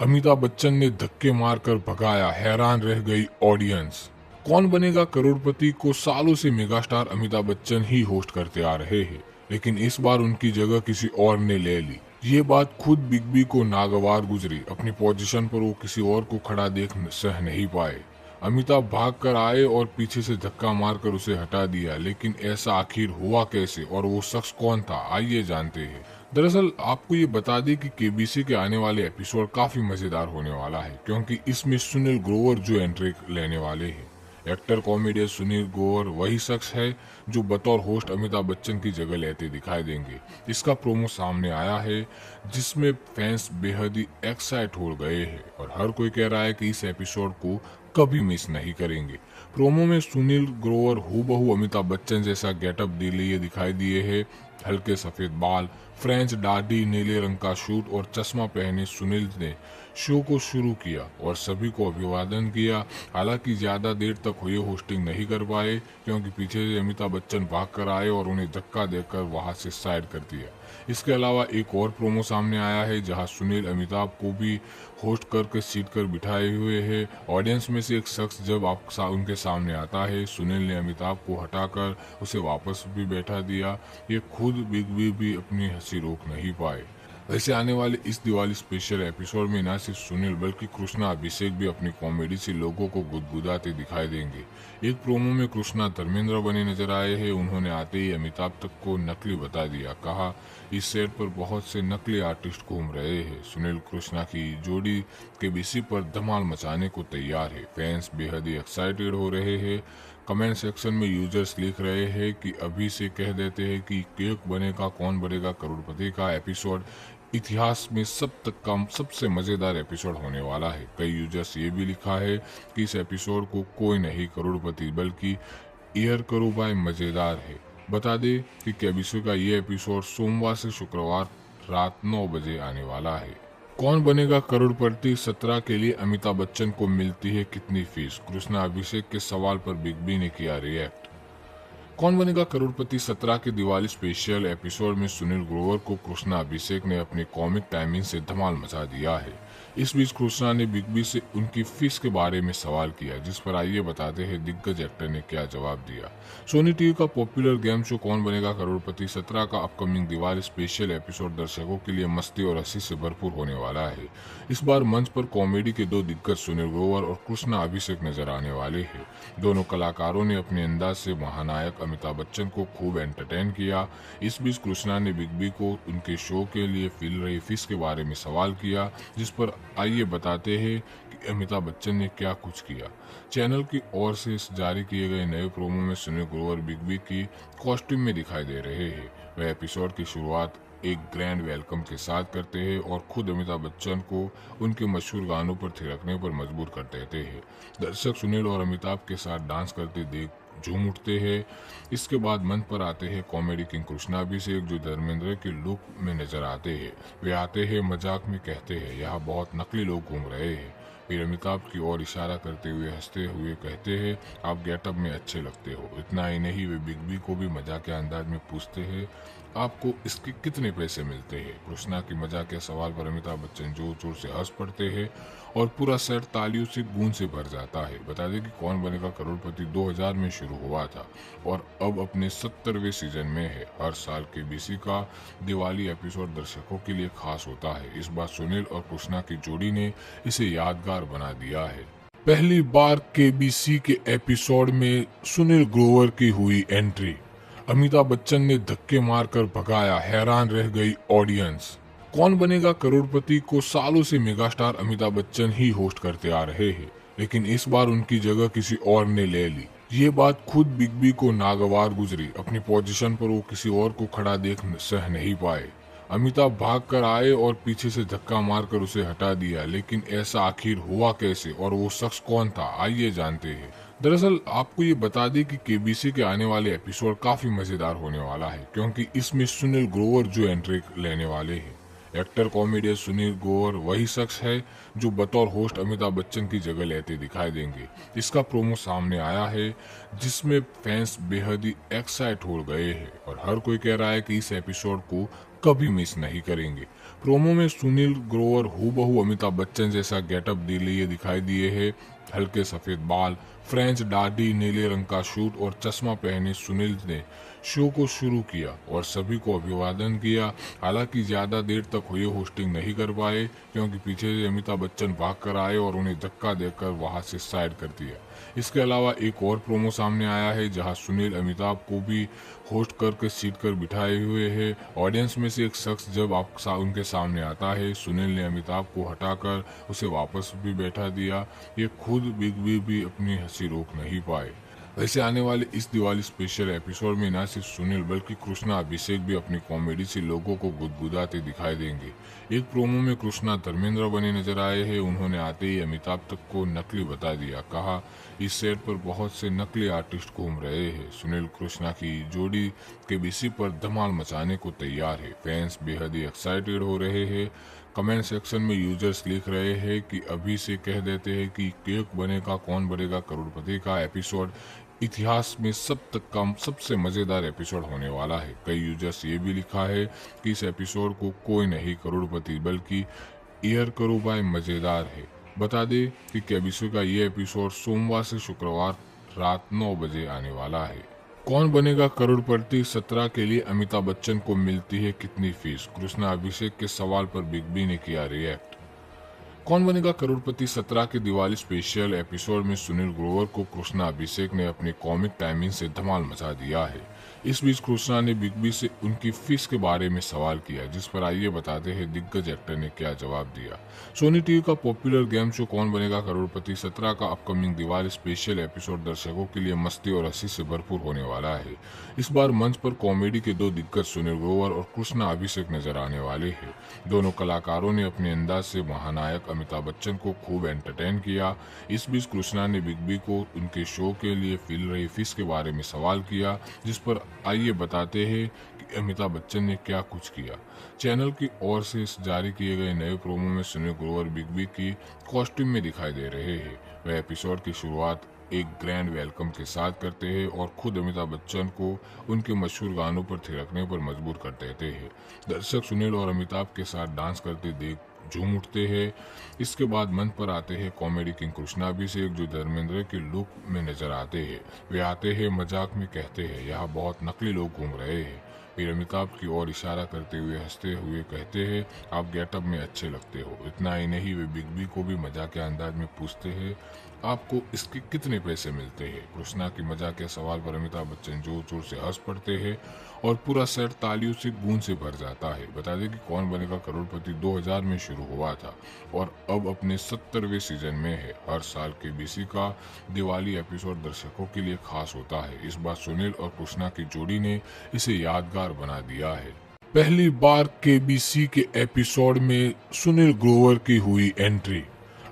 Speaker 2: अमिताभ बच्चन ने धक्के मारकर भगाया, हैरान रह गई ऑडियंस। कौन बनेगा करोड़पति को सालों से मेगास्टार अमिताभ बच्चन ही होस्ट करते आ रहे हैं, लेकिन इस बार उनकी जगह किसी और ने ले ली। ये बात खुद बिग बी को नागवार गुजरी। अपनी पोजीशन पर वो किसी और को खड़ा देख सह नहीं पाए। अमिताभ भाग कर आए और पीछे से धक्का मारकर उसे हटा दिया, लेकिन ऐसा आखिर हुआ कैसे और वो शख्स कौन था, आइए जानते हैं। दरअसल आपको ये बता दें कि केबीसी के आने वाले एपिसोड काफी मजेदार होने वाला है, क्योंकि इसमें सुनील ग्रोवर जो एंट्री लेने वाले हैं। एक्टर कॉमेडियन सुनील ग्रोवर वही शख्स है जो बतौर होस्ट अमिताभ बच्चन की जगह लेते दिखाई देंगे। इसका प्रोमो सामने आया है, जिसमें फैंस बेहद ही एक्साइट हो गए हैं और हर कोई कह रहा है कि इस एपिसोड को कभी मिस नहीं करेंगे। प्रोमो में सुनील ग्रोवर हूबहू अमिताभ बच्चन जैसा गेटअप लिए दिखाई दिए है। हल्के सफेद बाल, फ्रेंच दाढ़ी, नीले रंग का सूट और चश्मा पहने सुनील ने शो को शुरू किया और सभी को अभिवादन किया। हालांकि ज्यादा देर तक हुए होस्टिंग नहीं कर पाए, क्योंकि पीछे से अमिताभ बच्चन भाग कर आए और उन्हें धक्का देकर वहां से साइड कर दिया। इसके अलावा एक और प्रोमो सामने आया है, जहां सुनील अमिताभ को भी होस्ट करके सीट कर बिठाए हुए है। ऑडियंस में से एक शख्स जब उनके सामने आता है, सुनील ने अमिताभ को हटाकर उसे वापस भी बैठा दिया। ये खुद बिग बी भी अपनी हंसी रोक नहीं पाए। वैसे आने वाले इस दिवाली स्पेशल एपिसोड में न सिर्फ सुनील बल्कि कृष्णा अभिषेक भी अपनी कॉमेडी से लोगों को गुदगुदाते दिखाई देंगे। एक प्रोमो में कृष्णा धर्मेंद्र बने नजर आए हैं। उन्होंने आते ही अमिताभ तक को नकली बता दिया। कहा इस सेट पर बहुत से नकली आर्टिस्ट घूम रहे हैं। सुनील कृष्णा की जोड़ी केबीसी पर धमाल मचाने को तैयार है। फैंस बेहद ही एक्साइटेड हो रहे हैं। कमेंट सेक्शन में यूजर्स लिख रहे हैं कि अभी से कह देते हैं कि केक बनेगा कौन बनेगा करोड़पति का एपिसोड इतिहास में सबसे मजेदार एपिसोड होने वाला है। कई यूजर्स ये भी लिखा है कि इस एपिसोड को कोई नहीं करोड़पति बल्कि एयर करो बाय मजेदार है। बता दें कि केबीसी का ये एपिसोड सोमवार से शुक्रवार रात 9 बजे आने वाला है। कौन बनेगा करोड़पति 17 के लिए अमिताभ बच्चन को मिलती है कितनी फीस? कृष्णा अभिषेक के सवाल पर बिग बी ने किया रिएक्ट। कौन बनेगा करोड़पति 17 के दिवाली स्पेशल एपिसोड में सुनील ग्रोवर को कृष्णा अभिषेक ने अपनी कॉमिक टाइमिंग से धमाल मचा दिया है। इस बीच कृष्णा ने बिग बी से उनकी फीस के बारे में सवाल किया, जिस पर आइए बताते हैं दिग्गज एक्टर ने क्या जवाब दिया। सोनी टीवी का पॉपुलर गेम शो कौन बनेगा करोड़पति 17 का अपकमिंग दिवाली स्पेशल एपिसोड दर्शकों के लिए मस्ती और हंसी से भरपूर होने वाला है। इस बार मंच पर कॉमेडी के दो दिग्गज सुनील ग्रोवर और कृष्णा अभिषेक नजर आने वाले हैं। दोनों कलाकारों ने अपने अंदाज से महानायक अमिताभ बच्चन को खूब एंटरटेन किया। इस बीच कृष्णा ने बिग बी को उनके शो के लिए मिल रही फीस के बारे में सवाल किया, जिस पर आइए बताते हैं कि अमिताभ बच्चन ने क्या कुछ किया। चैनल की ओर से जारी किए गए नए प्रोमो में सुनील ग्रोवर बिग बी की कॉस्ट्यूम में दिखाई दे रहे हैं। वह एपिसोड की शुरुआत एक ग्रैंड वेलकम के साथ करते हैं और खुद अमिताभ बच्चन को उनके मशहूर गानों पर थिरकने पर मजबूर कर देते हैं। दर्शक सुनील और अमिताभ के साथ डांस करते देख झूम उठते हैं। इसके बाद मंच पर आते हैं कॉमेडी किंग कृष्णा अभिषेक, जो धर्मेंद्र के लुक में नजर आते हैं। वे आते हैं, मजाक में कहते हैं यहाँ बहुत नकली लोग घूम रहे हैं। फिर अमिताभ की ओर इशारा करते हुए हंसते हुए कहते हैं आप गेटअप में अच्छे लगते हो। इतना ही नहीं, वे बिग बी को भी मजाक के अंदाज में पूछते हैं आपको इसके कितने पैसे मिलते हैं। कृष्णा की मजाक के सवाल पर अमिताभ बच्चन जोर जोर से हंस पड़ते हैं और पूरा सेट तालियों से गूंज से भर जाता है। बता दें कि कौन बनेगा करोड़पति 2000 में शुरू हुआ था और अब अपने 70वें सीजन में है। हर साल केबीसी का दिवाली एपिसोड दर्शकों के लिए खास होता है। इस बार सुनील और कृष्णा की जोड़ी ने इसे यादगार बना दिया है। पहली बार केबीसी के एपिसोड में सुनील ग्रोवर की हुई एंट्री। अमिताभ बच्चन ने धक्के मारकर भगाया, हैरान रह गई ऑडियंस। कौन बनेगा करोड़पति को सालों से मेगास्टार अमिताभ बच्चन ही होस्ट करते आ रहे हैं, लेकिन इस बार उनकी जगह किसी और ने ले ली। ये बात खुद बिग बी को नागवार गुजरी। अपनी पोजीशन पर वो किसी और को खड़ा देख सह नहीं पाए। अमिताभ भाग कर आए और पीछे से धक्का मारकर उसे हटा दिया, लेकिन ऐसा आखिर हुआ कैसे और वो शख्स कौन था, आइए जानते हैं। दरअसल आपको ये बता दें कि केबीसी के आने वाले एपिसोड काफी मजेदार होने वाला है, क्योंकि इसमें सुनील ग्रोवर जो एंट्री लेने वाले हैं। एक्टर कॉमेडियन सुनील ग्रोवर वही शख्स है जो बतौर होस्ट अमिताभ बच्चन की जगह लेते दिखाई देंगे। इसका प्रोमो सामने आया है, जिसमें फैंस बेहद ही एक्साइट हो गए हैं और हर कोई कह रहा है कि इस एपिसोड को कभी मिस नहीं करेंगे। प्रोमो में सुनील ग्रोवर हूबहू अमिताभ बच्चन जैसा गेटअप लिए दिखाई दिए है। हल्के सफेद बाल, फ्रेंच दाढ़ी, नीले रंग का सूट और चश्मा पहने सुनील ने शो को शुरू किया और सभी को अभिवादन किया। हालांकि ज्यादा देर तक हुए होस्टिंग नहीं कर पाए, क्योंकि पीछे से अमिताभ बच्चन भाग कर आए और उन्हें धक्का देकर वहां से साइड कर दिया। इसके अलावा एक और प्रोमो सामने आया है, जहां सुनील अमिताभ को भी होस्ट करके सीट कर बिठाए हुए है। ऑडियंस में से एक शख्स जब उनके सामने आता है, सुनील ने अमिताभ को हटाकर उसे वापस भी बैठा दिया। ये खुद बिग बी भी अपनी हंसी रोक नहीं पाए। वैसे आने वाले इस दिवाली स्पेशल एपिसोड में न सिर्फ सुनील बल्कि कृष्णा अभिषेक भी अपनी कॉमेडी से लोगों को गुदगुदाते दिखाई देंगे। एक प्रोमो में कृष्णा धर्मेंद्र बने नजर आए हैं। उन्होंने आते ही अमिताभ तक को नकली बता दिया। कहा इस सेट पर बहुत से नकली आर्टिस्ट घूम रहे हैं। सुनील कृष्णा की जोड़ी केबीसी पर धमाल मचाने को तैयार है। फैंस बेहद ही एक्साइटेड हो रहे हैं। कमेंट सेक्शन में यूजर्स लिख रहे हैं कि अभी से कह देते हैं कि केक बनेगा कौन बनेगा करोड़पति का एपिसोड इतिहास में सबसे मजेदार एपिसोड होने वाला है। कई यूजर्स ये भी लिखा है कि इस एपिसोड को कोई नहीं करोड़पति बल्कि एयर करो बाय मजेदार है। बता दें कि केबीसी का ये एपिसोड सोमवार से शुक्रवार रात 9 बजे आने वाला है। कौन बनेगा करोड़पति 17 के लिए अमिताभ बच्चन को मिलती है कितनी फीस? कृष्णा अभिषेक के सवाल पर बिग बी ने किया रिएक्ट। कौन बनेगा करोड़पति 17 के दिवाली स्पेशल एपिसोड में सुनील ग्रोवर को कृष्णा अभिषेक ने अपनी कॉमिक टाइमिंग से धमाल मचा दिया है। इस बीच कृष्णा ने बिग बी से उनकी फीस के बारे में सवाल किया, जिस पर आइए बताते हैं दिग्गज एक्टर ने क्या जवाब दिया। सोनी टीवी का पॉपुलर गेम शो कौन बनेगा करोड़पति 17 का अपकमिंग दिवाली स्पेशल एपिसोड दर्शकों के लिए मस्ती और हंसी से भरपूर होने वाला है। इस बार मंच पर कॉमेडी के दो दिग्गज सुनील ग्रोवर और कृष्णा अभिषेक नजर आने वाले हैं। दोनों कलाकारों ने अपने अंदाज से महानायक अमिताभ बच्चन को खूब एंटरटेन किया। इस बीच कृष्णा ने बिग बी को उनके शो के लिए मिल रही फीस के बारे में सवाल किया, जिस पर आइए बताते हैं कि अमिताभ बच्चन ने क्या कुछ किया। चैनल की ओर से जारी किए गए नए प्रोमो में सुनील ग्रोवर बिग बी की कॉस्ट्यूम में दिखाई दे रहे हैं। वह एपिसोड की शुरुआत एक ग्रैंड वेलकम के साथ करते हैं और खुद अमिताभ बच्चन को उनके मशहूर गानों पर थिरकने पर मजबूर कर देते हैं। दर्शक सुनील और अमिताभ के साथ डांस करते देख झूम उठते हैं। इसके बाद मंच पर आते हैं कॉमेडी किंग कृष्णा अभिषेक, जो धर्मेंद्र के लुक में नजर आते हैं। वे आते हैं, मजाक में कहते हैं यहाँ बहुत नकली लोग घूम रहे हैं। फिर अमिताभ की ओर इशारा करते हुए हंसते हुए कहते हैं आप गेटअप में अच्छे लगते हो। इतना ही नहीं, वे बिग बी को भी मजाक के अंदाज में पूछते हैं आपको इसके कितने पैसे मिलते हैं। कृष्णा की मजाक के सवाल पर अमिताभ बच्चन जोर जोर से हंस पड़ते हैं और पूरा सेट तालियों से गूंज से भर जाता है। बता दें कि कौन बनेगा करोड़पति 2000 में शुरू हुआ था और अब अपने 70वें सीजन में है। हर साल केबीसी का दिवाली एपिसोड दर्शकों के लिए खास होता है। इस बार सुनील और कृष्णा की जोड़ी ने इसे यादगार बना दिया है। पहली बार केबीसी के एपिसोड में सुनील ग्रोवर की हुई एंट्री।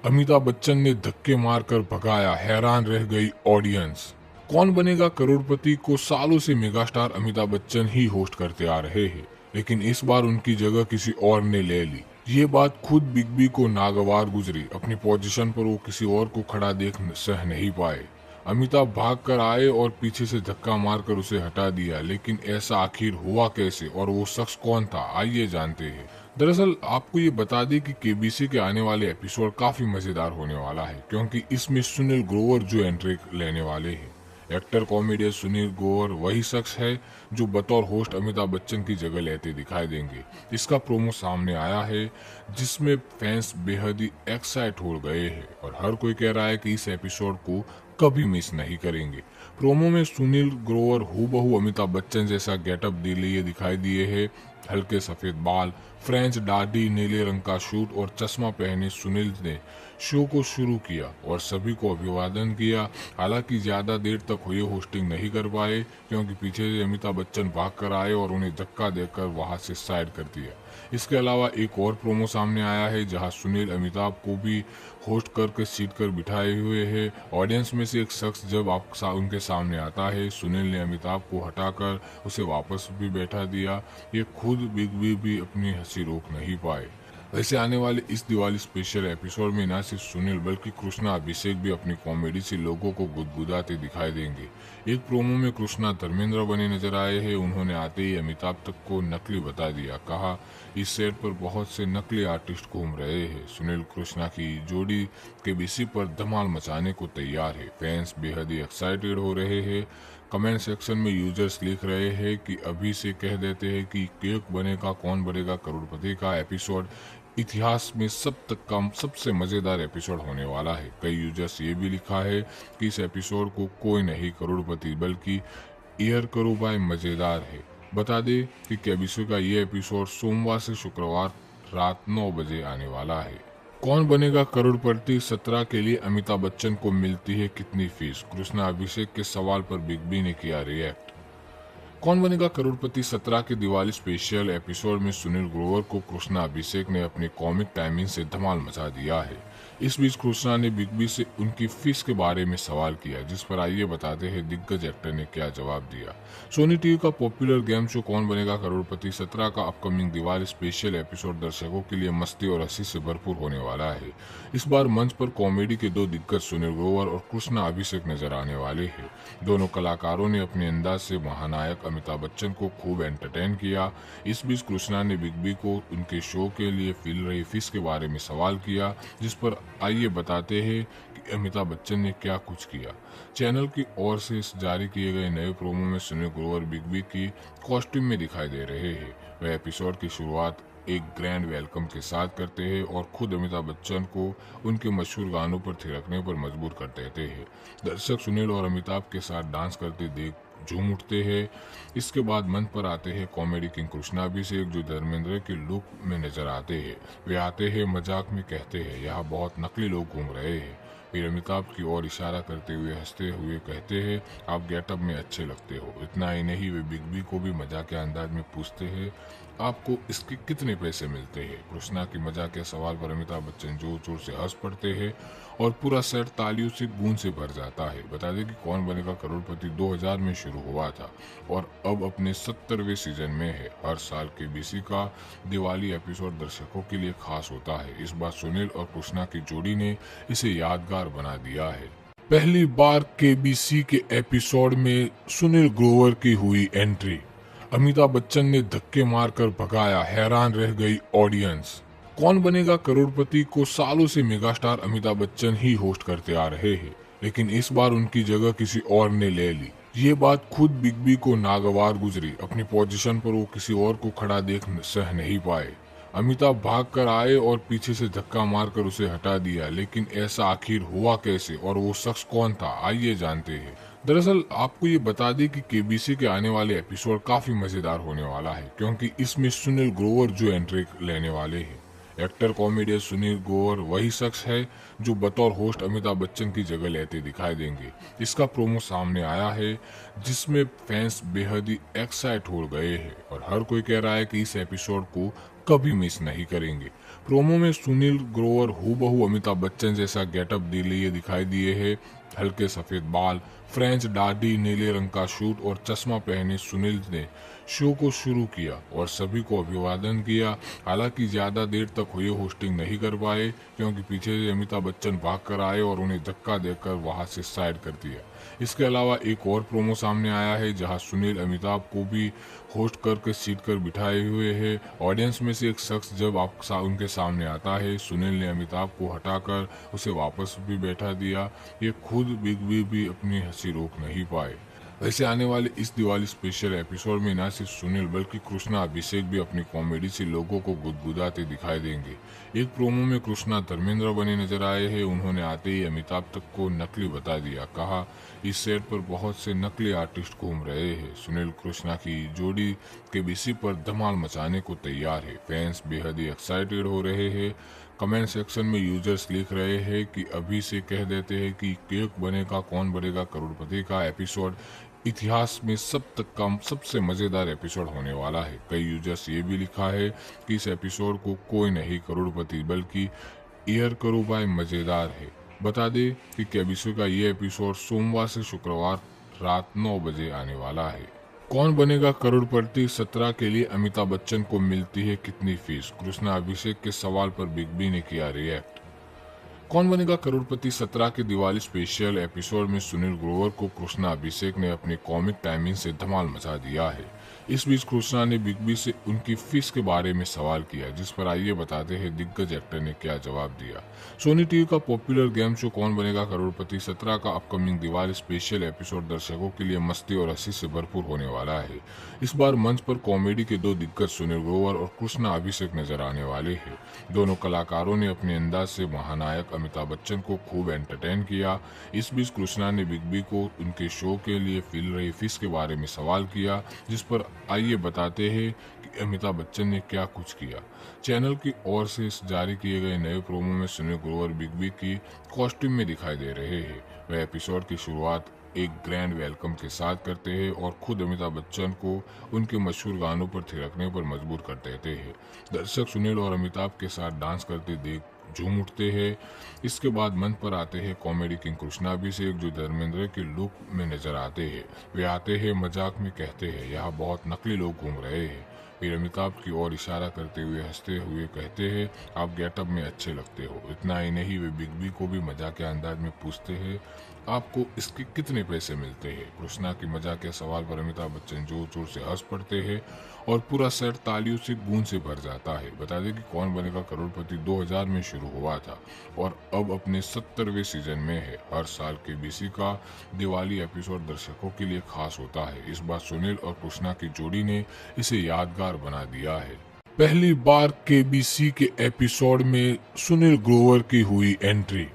Speaker 2: अमिताभ बच्चन ने धक्के मारकर भगाया, हैरान रह गई ऑडियंस। कौन बनेगा करोड़पति को सालों से मेगास्टार अमिताभ बच्चन ही होस्ट करते आ रहे हैं, लेकिन इस बार उनकी जगह किसी और ने ले ली। ये बात खुद बिग बी को नागवार गुजरी। अपनी पोजीशन पर वो किसी और को खड़ा देख सह नहीं पाए। अमिताभ भाग कर आए और पीछे से धक्का मारकर उसे हटा दिया, लेकिन ऐसा आखिर हुआ कैसे और वो शख्स कौन था, आइए जानते हैं। दरअसल आपको ये बता दें कि केबीसी के आने वाले एपिसोड काफी मजेदार होने वाला है, क्योंकि इसमें सुनील ग्रोवर जो एंट्री लेने वाले हैं। एक्टर कॉमेडियन सुनील ग्रोवर वही शख्स है जो बतौर होस्ट अमिताभ बच्चन की जगह लेते दिखाई देंगे। इसका प्रोमो सामने आया है, जिसमें फैंस बेहद ही एक्साइट हो गए हैं और हर कोई कह रहा है कि इस एपिसोड को कभी मिस नहीं करेंगे। प्रोमो में सुनील ग्रोवर हूबहू अमिताभ बच्चन जैसा गेटअप लिए दिखाई दिए है। हल्के सफेद बाल, फ्रेंच दाढ़ी, नीले रंग का शूट और चश्मा पहने सुनील ने शो को शुरू किया और सभी को अभिवादन किया। हालांकि ज्यादा देर तक हुए होस्टिंग नहीं कर पाए, क्योंकि पीछे से अमिताभ बच्चन भाग कर आए और उन्हें धक्का देकर वहां से साइड कर दिया। इसके अलावा एक और प्रोमो सामने आया है, जहां सुनील अमिताभ को भी होस्ट करके सीट कर बिठाए हुए है। ऑडियंस में से एक शख्स जब उनके सामने आता है, सुनील ने अमिताभ को हटाकर उसे वापस भी बैठा दिया। ये खुद बिग बी भी अपनी हंसी रोक नहीं पाए। वैसे आने वाले इस दिवाली स्पेशल एपिसोड में न सिर्फ सुनील बल्कि कृष्णा अभिषेक भी अपनी कॉमेडी से लोगों को गुदगुदाते दिखाई देंगे। एक प्रोमो में कृष्णा धर्मेंद्र बने नजर आए हैं। उन्होंने आते ही अमिताभ तक को नकली बता दिया। कहा इस सेट पर बहुत से नकली आर्टिस्ट घूम रहे हैं। सुनील कृष्णा की जोड़ी केबीसी पर धमाल मचाने को तैयार है। फैंस बेहद ही एक्साइटेड हो रहे हैं। कमेंट सेक्शन में यूजर्स लिख रहे हैं कि अभी से कह देते हैं कि केक बनेगा कौन बनेगा करोड़पति का एपिसोड इतिहास में सबसे मजेदार एपिसोड होने वाला है। कई यूजर्स ये भी लिखा है कि इस एपिसोड को कोई नहीं करोड़पति बल्कि एयर करो बाय मजेदार है। बता दें कि केबीसी का ये एपिसोड सोमवार से शुक्रवार रात 9 बजे आने वाला है। कौन बनेगा करोड़पति 17 के लिए अमिताभ बच्चन को मिलती है कितनी फीस? कृष्णा अभिषेक के सवाल पर बिग बी ने किया रिएक्ट। कौन बनेगा करोड़पति 17 के दिवाली स्पेशल एपिसोड में सुनील ग्रोवर को कृष्णा अभिषेक ने अपनी कॉमिक टाइमिंग से धमाल मचा दिया है। इस बीच कृष्णा ने बिग बी से उनकी फीस के बारे में सवाल किया, जिस पर आइए बताते हैं दिग्गज एक्टर ने क्या जवाब दिया। सोनी टीवी का पॉपुलर गेम शो कौन बनेगा करोड़पति 17 का अपकमिंग दिवाली स्पेशल एपिसोड दर्शकों के लिए मस्ती और हंसी से भरपूर होने वाला है। इस बार मंच पर कॉमेडी के दो दिग्गज सुनील ग्रोवर और कृष्णा अभिषेक नजर आने वाले हैं। दोनों कलाकारों ने अपने अंदाज से महानायक अमिताभ बच्चन को खूब एंटरटेन किया। इस बीच कृष्णा ने बिग बी को उनके शो के लिए मिल रही फीस के बारे में सवाल किया, जिस पर आइए बताते हैं कि अमिताभ बच्चन ने क्या कुछ किया। चैनल की ओर से जारी किए गए नए प्रोमो में सुनील ग्रोवर बिग बी की कॉस्ट्यूम में दिखाई दे रहे हैं। वह एपिसोड की शुरुआत एक ग्रैंड वेलकम के साथ करते हैं और खुद अमिताभ बच्चन को उनके मशहूर गानों पर थिरकने पर मजबूर कर देते हैं। दर्शक सुनील और अमिताभ के साथ डांस करते देख झूम उठते हैं। इसके बाद मंच पर आते हैं कॉमेडी किंग कृष्णा अभिषेक, जो धर्मेंद्र के लुक में नजर आते हैं। वे आते हैं, मजाक में कहते हैं यहाँ बहुत नकली लोग घूम रहे हैं। फिर अमिताभ की ओर इशारा करते हुए हंसते हुए कहते हैं आप गेटअप में अच्छे लगते हो। इतना ही नहीं, वे बिग बी को भी मजाक के अंदाज में पूछते हैं आपको इसके कितने पैसे मिलते हैं। कृष्णा की मजाक के सवाल पर अमिताभ बच्चन जोर जोर से हंस पड़ते हैं और पूरा सेट तालियों से गूंज से भर जाता है। बता दें कि कौन बनेगा करोड़पति 2000 में शुरू हुआ था और अब अपने 70वें सीजन में है। हर साल केबीसी का दिवाली एपिसोड दर्शकों के लिए खास होता है। इस बार सुनील और कृष्णा की जोड़ी ने इसे यादगार बना दिया है। पहली बार केबीसी के एपिसोड में सुनील ग्रोवर की हुई एंट्री। अमिताभ बच्चन ने धक्के मारकर भगाया, हैरान रह गई ऑडियंस। कौन बनेगा करोड़पति को सालों से मेगास्टार अमिताभ बच्चन ही होस्ट करते आ रहे हैं, लेकिन इस बार उनकी जगह किसी और ने ले ली। ये बात खुद बिग बी को नागवार गुजरी। अपनी पोजीशन पर वो किसी और को खड़ा देख सह नहीं पाए। अमिताभ भाग कर आए और पीछे से धक्का मारकर उसे हटा दिया, लेकिन ऐसा आखिर हुआ कैसे और वो शख्स कौन था, आइए जानते हैं। दरअसल आपको ये बता दें कि केबीसी के आने वाले एपिसोड काफी मजेदार होने वाला है, क्योंकि इसमें सुनील ग्रोवर जो एंट्री लेने वाले हैं। एक्टर कॉमेडियन सुनील ग्रोवर वही शख्स है जो बतौर होस्ट अमिताभ बच्चन की जगह लेते दिखाई देंगे। इसका प्रोमो सामने आया है, जिसमें फैंस बेहद ही एक्साइट हो गए हैं और हर कोई कह रहा है कि इस एपिसोड को कभी मिस नहीं करेंगे। प्रोमो में सुनील ग्रोवर हूबहू अमिताभ बच्चन जैसा गेटअप लिए दिखाई दिए है। हल्के सफेद बाल, फ्रेंच दाढ़ी, नीले रंग का शूट और चश्मा पहने सुनील ने शो को शुरू किया और सभी को अभिवादन किया। हालांकि ज्यादा देर तक हुए होस्टिंग नहीं कर पाए, क्योंकि पीछे से अमिताभ बच्चन भाग कर आए और उन्हें धक्का देकर वहां से साइड कर दिया। इसके अलावा एक और प्रोमो सामने आया है, जहां सुनील अमिताभ को भी होस्ट करके सीट कर बिठाए हुए है। ऑडियंस में से एक शख्स जब उनके सामने आता है, सुनील ने अमिताभ को हटाकर उसे वापस भी बैठा दिया। ये खुद बिग बी भी अपनी हंसी रोक नहीं पाए। वैसे आने वाले इस दिवाली स्पेशल एपिसोड में न सिर्फ सुनील बल्कि कृष्णा अभिषेक भी अपनी कॉमेडी से लोगों को गुदगुदाते दिखाई देंगे। एक प्रोमो में कृष्णा धर्मेंद्र बने नजर आए हैं। उन्होंने आते ही अमिताभ तक को नकली बता दिया। कहा, इस सेट पर बहुत से नकली आर्टिस्ट घूम रहे हैं। सुनील कृष्णा की जोड़ी केबीसी पर धमाल मचाने को तैयार है। फैंस बेहद ही एक्साइटेड हो रहे हैं। कमेंट सेक्शन में यूजर्स लिख रहे हैं कि अभी से कह देते हैं कि केक बनेगा कौन बनेगा करोड़पति का एपिसोड इतिहास में सबसे मजेदार एपिसोड होने वाला है। कई यूजर्स ये भी लिखा है कि इस एपिसोड को कोई नहीं करोड़पति बल्कि ईयर करो बाय मजेदार है। बता दें कि केबीसी का ये एपिसोड सोमवार से शुक्रवार रात 9 बजे आने वाला है। कौन बनेगा करोड़पति 17 के लिए अमिताभ बच्चन को मिलती है कितनी फीस? कृष्णा अभिषेक के सवाल पर बिग बी ने किया रिएक्ट। कौन बनेगा करोड़पति 17 के दिवाली स्पेशल एपिसोड में सुनील ग्रोवर को कृष्णा अभिषेक ने अपनी कॉमिक टाइमिंग से धमाल मचा दिया है। इस बीच कृष्णा ने बिग बी से उनकी फीस के बारे में सवाल किया, जिस पर आइए बताते हैं दिग्गज एक्टर ने क्या जवाब दिया। सोनी टीवी का पॉपुलर गेम शो कौन बनेगा करोड़पति 17 का अपकमिंग दिवाली स्पेशल एपिसोड दर्शकों के लिए मस्ती और हंसी से भरपूर होने वाला है। इस बार मंच पर कॉमेडी के दो दिग्गज सुनील ग्रोवर और कृष्णा अभिषेक नजर आने वाले हैं। दोनों कलाकारों ने अपने अंदाज से महानायक अमिताभ बच्चन को खूब एंटरटेन किया। इस बीच कृष्णा ने बिग बी को उनके शो के लिए मिल रही फीस के बारे में सवाल किया, जिस पर आइए बताते हैं कि अमिताभ बच्चन ने क्या कुछ किया। चैनल की ओर से जारी किए गए नए प्रोमो में सुनील ग्रोवर बिग बी की कॉस्ट्यूम में दिखाई दे रहे हैं। वह एपिसोड की शुरुआत एक ग्रैंड वेलकम के साथ करते हैं और खुद अमिताभ बच्चन को उनके मशहूर गानों पर थिरकने पर मजबूर कर देते हैं। दर्शक सुनील और अमिताभ के साथ डांस करते देख झूम उठते हैं। इसके बाद मंच पर आते हैं कॉमेडी किंग कृष्णा अभिषेक, जो धर्मेंद्र के लुक में नजर आते हैं। वे आते हैं, मजाक में कहते हैं, यहाँ बहुत नकली लोग घूम रहे हैं। फिर अमिताभ की ओर इशारा करते हुए हंसते हुए कहते हैं, आप गेटअप में अच्छे लगते हो। इतना ही नहीं, वे बिग बी को भी मजाक के अंदाज में पूछते हैं, आपको इसके कितने पैसे मिलते हैं? कृष्णा की मजाक के सवाल पर अमिताभ बच्चन जोर जोर से हंस पड़ते हैं और पूरा सेट तालियों से गूंज से भर जाता है। बता दें कि कौन बनेगा करोड़पति 2000 में शुरू हुआ था और अब अपने 70वें सीजन में है। हर साल केबीसी का दिवाली एपिसोड दर्शकों के लिए खास होता है। इस बार सुनील और कृष्णा की जोड़ी ने इसे यादगार बना दिया है। पहली बार केबीसी के एपिसोड में सुनील ग्रोवर की हुई एंट्री।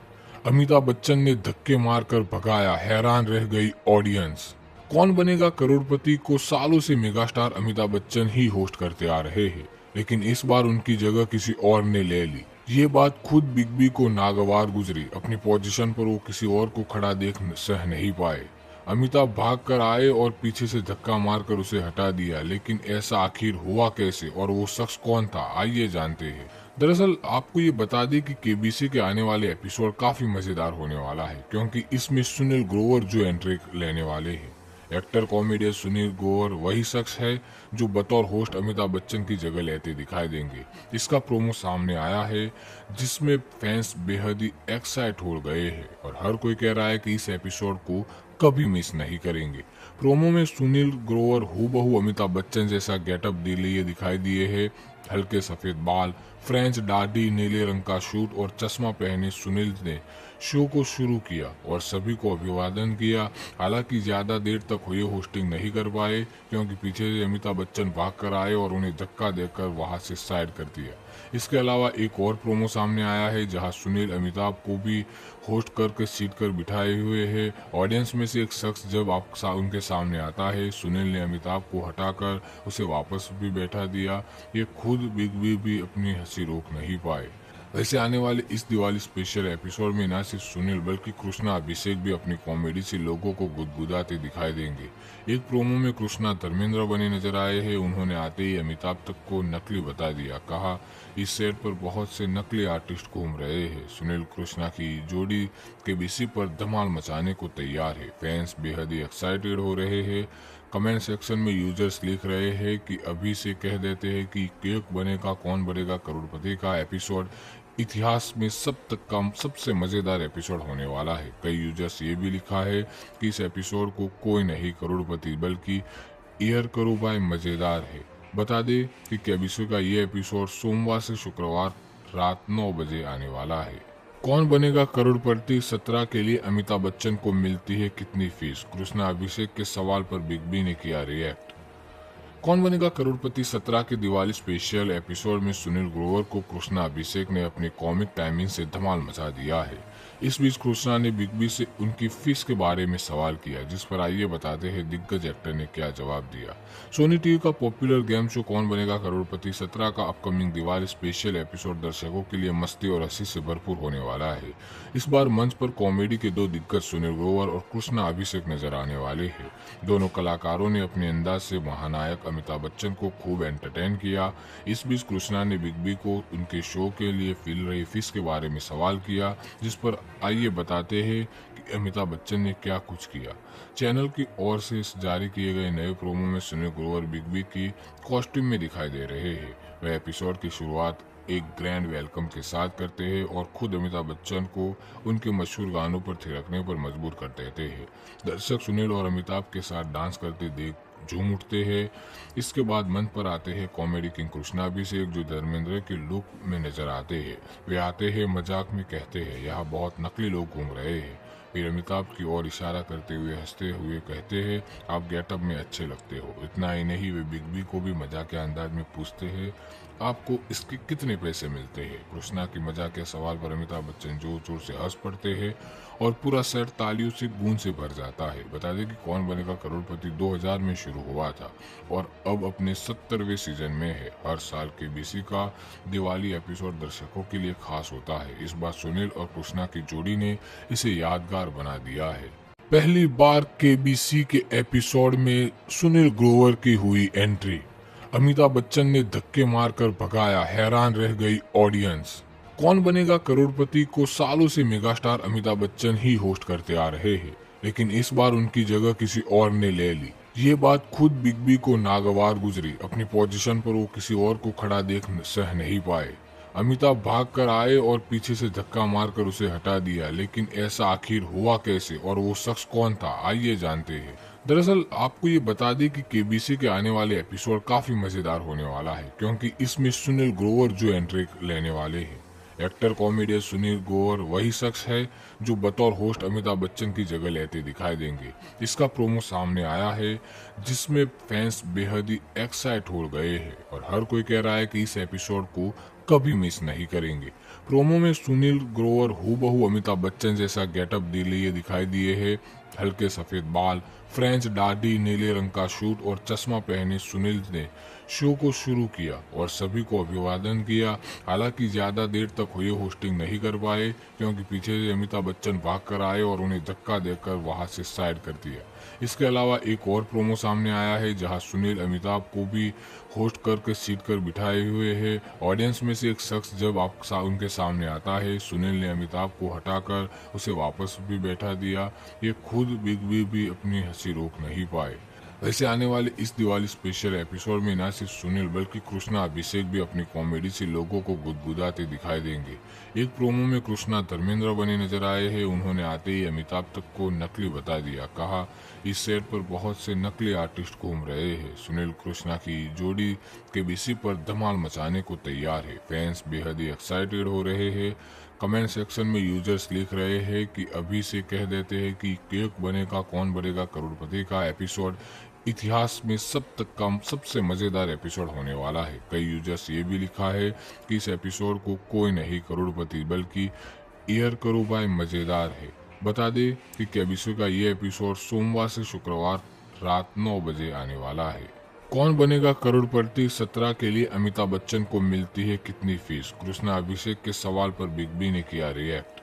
Speaker 2: अमिताभ बच्चन ने धक्के मारकर भगाया, हैरान रह गई ऑडियंस। कौन बनेगा करोड़पति को सालों से मेगास्टार अमिताभ बच्चन ही होस्ट करते आ रहे हैं, लेकिन इस बार उनकी जगह किसी और ने ले ली। ये बात खुद बिग बी को नागवार गुजरी। अपनी पोजीशन पर वो किसी और को खड़ा देख सह नहीं पाए। अमिताभ भाग कर आए और पीछे से धक्का मारकर उसे हटा दिया, लेकिन ऐसा आखिर हुआ कैसे और वो शख्स कौन था, आइए जानते हैं। दरअसल आपको ये बता दें कि केबीसी के आने वाले एपिसोड काफी मजेदार होने वाला है, क्योंकि इसमें सुनील ग्रोवर जो एंट्री लेने वाले हैं। एक्टर कॉमेडियन सुनील ग्रोवर वही शख्स है जो बतौर होस्ट अमिताभ बच्चन की जगह लेते दिखाई देंगे। इसका प्रोमो सामने आया है जिसमें फैंस बेहद ही एक्साइट हो गए हैं और हर कोई कह रहा है कि इस एपिसोड को कभी मिस नहीं करेंगे। प्रोमो में सुनील ग्रोवर हूबहू अमिताभ बच्चन जैसा गेटअप लिए दिखाई दिए है। हल्के सफेद बाल, फ्रेंच दाढ़ी, नीले रंग का सूट और चश्मा पहने सुनील ने शो को शुरू किया और सभी को अभिवादन किया। हालांकि ज्यादा देर तक हुए होस्टिंग नहीं कर पाए क्योंकि पीछे से अमिताभ बच्चन भाग कर आए और उन्हें धक्का देकर वहां से साइड कर दिया। इसके अलावा एक और प्रोमो सामने आया है जहां सुनील अमिताभ को भी होस्ट करके सीट कर बिठाए हुए है। ऑडियंस में से एक शख्स जब उनके सामने आता है, सुनील ने अमिताभ को हटाकर उसे वापस भी बैठा दिया। ये खुद बिग बी भी अपनी हंसी रोक नहीं पाए। वैसे आने वाले इस दिवाली स्पेशल एपिसोड में न सिर्फ सुनील बल्कि कृष्णा अभिषेक भी अपनी कॉमेडी से लोगों को गुदगुदाते दिखाई देंगे। एक प्रोमो में कृष्णा धर्मेंद्र बने नजर आए हैं। उन्होंने आते ही अमिताभ तक को नकली बता दिया। कहा इस सेट पर बहुत से नकली आर्टिस्ट घूम रहे हैं। सुनील कृष्णा की जोड़ी केबीसी पर धमाल मचाने को तैयार है। फैंस बेहद ही एक्साइटेड हो रहे हैं। कमेंट सेक्शन में यूजर्स लिख रहे हैं कि अभी से कह देते हैं कि केक बनेगा कौन बनेगा करोड़पति का एपिसोड इतिहास में सबसे मजेदार एपिसोड होने वाला है। कई यूजर्स ये भी लिखा है कि इस एपिसोड को कोई नहीं करोड़पति बल्कि ईयर करो बाय मजेदार है। बता दें कि केबीसी का ये एपिसोड सोमवार से शुक्रवार रात 9 बजे आने वाला है। कौन बनेगा करोड़पति 17 के लिए अमिताभ बच्चन को मिलती है कितनी फीस? कृष्णा अभिषेक के सवाल पर बिग बी ने किया रिएक्ट। कौन बनेगा करोड़पति 17 के दिवाली स्पेशल एपिसोड में सुनील ग्रोवर को कृष्णा अभिषेक ने अपनी कॉमिक टाइमिंग से धमाल मचा दिया है। इस बीच कृष्णा ने बिग बी से उनकी फीस के बारे में सवाल किया, जिस पर आइए बताते हैं दिग्गज एक्टर ने क्या जवाब दिया। सोनी टीवी का पॉपुलर गेम शो कौन बनेगा करोड़पति 17 का अपकमिंग दिवाली स्पेशल एपिसोड दर्शकों के लिए मस्ती और हंसी से भरपूर होने वाला है। इस बार मंच पर कॉमेडी के दो दिग्गज सुनील ग्रोवर और कृष्णा अभिषेक नजर आने वाले हैं। दोनों कलाकारों ने अपने अंदाज से महानायक अमिताभ बच्चन को खूब एंटरटेन किया। इस बीच कृष्णा ने बिग बी को उनके शो के लिए मिल रही फीस के बारे में सवाल किया, जिस पर आइए बताते हैं कि अमिताभ बच्चन ने क्या कुछ किया। चैनल की ओर से जारी किए गए नए प्रोमो में सुनील ग्रोवर बिग बी की कॉस्ट्यूम में दिखाई दे रहे हैं। वह एपिसोड की शुरुआत एक ग्रैंड वेलकम के साथ करते हैं और खुद अमिताभ बच्चन को उनके मशहूर गानों पर थिरकने पर मजबूर कर देते हैं। दर्शक सुनील और अमिताभ के साथ डांस करते देख झूम उठते हैं। इसके बाद मंच पर आते हैं कॉमेडी किंग कृष्णा अभिषेक, जो धर्मेंद्र के लुक में नजर आते हैं। वे आते हैं मजाक में कहते हैं यहाँ बहुत नकली लोग घूम रहे हैं। फिर अमिताभ की ओर इशारा करते हुए हंसते हुए कहते हैं आप गेटअप में अच्छे लगते हो। इतना ही नहीं, वे बिग बी को भी मजाक के अंदाज में पूछते हैं आपको इसके कितने पैसे मिलते हैं। कृष्णा की मजाक के सवाल पर अमिताभ बच्चन जोर जोर से हंस पड़ते हैं और पूरा सेट तालियों से गूंज से भर जाता है। बता दें कि कौन बनेगा करोड़पति 2000 में शुरू हुआ था और अब अपने 70वें सीजन में है। हर साल केबीसी का दिवाली एपिसोड दर्शकों के लिए खास होता है। इस बार सुनील और कृष्णा की जोड़ी ने इसे यादगार बना दिया है। पहली बार केबीसी के एपिसोड में सुनील ग्रोवर की हुई एंट्री। अमिताभ बच्चन ने धक्के मारकर भगाया, हैरान रह गई ऑडियंस। कौन बनेगा करोड़पति को सालों से मेगास्टार अमिताभ बच्चन ही होस्ट करते आ रहे हैं, लेकिन इस बार उनकी जगह किसी और ने ले ली। ये बात खुद बिग बी को नागवार गुजरी। अपनी पोजीशन पर वो किसी और को खड़ा देख सह नहीं पाए। अमिताभ भाग कर आए और पीछे से धक्का मारकर उसे हटा दिया, लेकिन ऐसा आखिर हुआ कैसे और वो शख्स कौन था, आइए जानते हैं। दरअसल आपको ये बता दें कि केबीसी के आने वाले एपिसोड काफी मजेदार होने वाला है, क्योंकि इसमें सुनील ग्रोवर जो एंट्री लेने वाले हैं। एक्टर कॉमेडियन सुनील ग्रोवर वही शख्स है जो बतौर होस्ट अमिताभ बच्चन की जगह लेते दिखाई देंगे। इसका प्रोमो सामने आया है जिसमें फैंस बेहद ही एक्साइट हो गए हैं और हर कोई कह रहा है कि इस एपिसोड को कभी मिस नहीं करेंगे। प्रोमो में सुनील ग्रोवर हूबहू अमिताभ बच्चन जैसा गेटअप लिए दिखाई दिए है। हल्के सफेद बाल, फ्रेंच दाढ़ी, नीले रंग का सूट और चश्मा पहने सुनील ने शो को शुरू किया और सभी को अभिवादन किया। हालांकि ज्यादा देर तक हुए होस्टिंग नहीं कर पाए क्योंकि पीछे से अमिताभ बच्चन भाग कर आए और उन्हें धक्का देकर वहां से साइड कर दिया। इसके अलावा एक और प्रोमो सामने आया है जहां सुनील अमिताभ को भी होस्ट करके सीट कर बिठाए हुए है। ऑडियंस में से एक शख्स जब उनके सामने आता है, सुनील ने अमिताभ को हटाकर उसे वापस भी बैठा दिया। ये खुद खुद बिग बी भी अपनी हंसी रोक नहीं पाए। वैसे आने वाले इस दिवाली स्पेशल एपिसोड में न सिर्फ सुनील बल्कि कृष्णा अभिषेक भी अपनी कॉमेडी से लोगों को गुदगुदाते दिखाई देंगे। एक प्रोमो में कृष्णा धर्मेंद्र बने नजर आए हैं। उन्होंने आते ही अमिताभ तक को नकली बता दिया। कहा, इस सेट पर बहुत से नकली आर्टिस्ट घूम रहे हैं। सुनील कृष्णा की जोड़ी केबीसी पर धमाल मचाने को तैयार है। फैंस बेहद ही एक्साइटेड हो रहे हैं। कमेंट सेक्शन में यूजर्स लिख रहे हैं कि अभी से कह देते हैं कि केक बनेगा कौन बनेगा करोड़पति का एपिसोड इतिहास में सबसे मजेदार एपिसोड होने वाला है। कई यूजर्स ये भी लिखा है कि इस एपिसोड को कोई नहीं करोड़पति बल्कि ईयर करो बाय मजेदार है। बता दें कि केबीसी का ये एपिसोड सोमवार से शुक्रवार रात 9 बजे आने वाला है। कौन बनेगा करोड़पति 17 के लिए अमिताभ बच्चन को मिलती है कितनी फीस? कृष्णा अभिषेक के सवाल पर बिग बी ने किया रिएक्ट।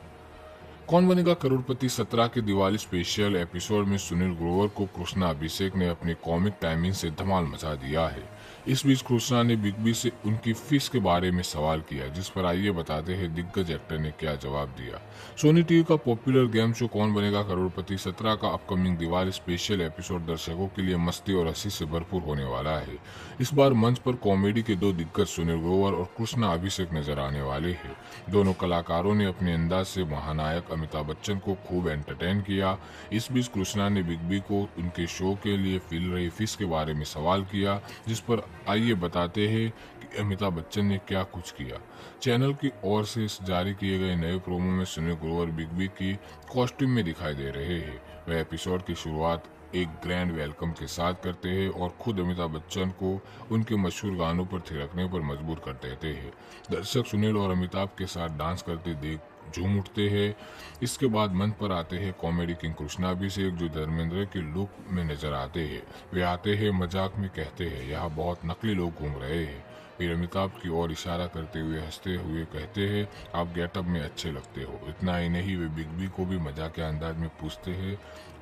Speaker 2: कौन बनेगा करोड़पति 17 के दिवाली स्पेशल एपिसोड में सुनील ग्रोवर को कृष्णा अभिषेक ने अपनी कॉमिक टाइमिंग से धमाल मचा दिया है। इस बीच कृष्णा ने बिग बी से उनकी फीस के बारे में सवाल किया, जिस पर आइए बताते हैं दिग्गज एक्टर ने क्या जवाब दिया। सोनी टीवी का पॉपुलर गेम शो कौन बनेगा करोड़पति 17 का अपकमिंग दिवाली स्पेशल एपिसोड दर्शकों के लिए मस्ती और हंसी से भरपूर होने वाला है। इस बार मंच पर कॉमेडी के दो दिग्गज सुनील ग्रोवर और कृष्णा अभिषेक नजर आने वाले हैं। दोनों कलाकारों ने अपने अंदाज से महानायक अमिताभ बच्चन को खूब एंटरटेन किया। इस बीच कृष्णा ने बिग बी को उनके शो के लिए मिल रही फीस के बारे में सवाल किया, जिस पर आइए बताते हैं कि अमिताभ बच्चन ने क्या कुछ किया। चैनल की ओर से जारी किए गए नए प्रोमो में सुनील ग्रोवर बिग बी की कॉस्ट्यूम में दिखाई दे रहे हैं। वह एपिसोड की शुरुआत एक ग्रैंड वेलकम के साथ करते हैं और खुद अमिताभ बच्चन को उनके मशहूर गानों पर थिरकने पर मजबूर कर देते हैं। दर्शक सुनील और अमिताभ के साथ डांस करते देख झूम उठते हैं। इसके बाद मंच पर आते हैं कॉमेडी किंग कृष्णा अभिषेक, जो धर्मेंद्र के लुक में नजर आते हैं। वे आते हैं मजाक में कहते हैं, यहाँ बहुत नकली लोग घूम रहे हैं। फिर अमिताभ की ओर इशारा करते हुए हंसते हुए कहते हैं, आप गेटअप में अच्छे लगते हो। इतना ही नहीं, वे बिग बी को भी मजाक के अंदाज में पूछते हैं,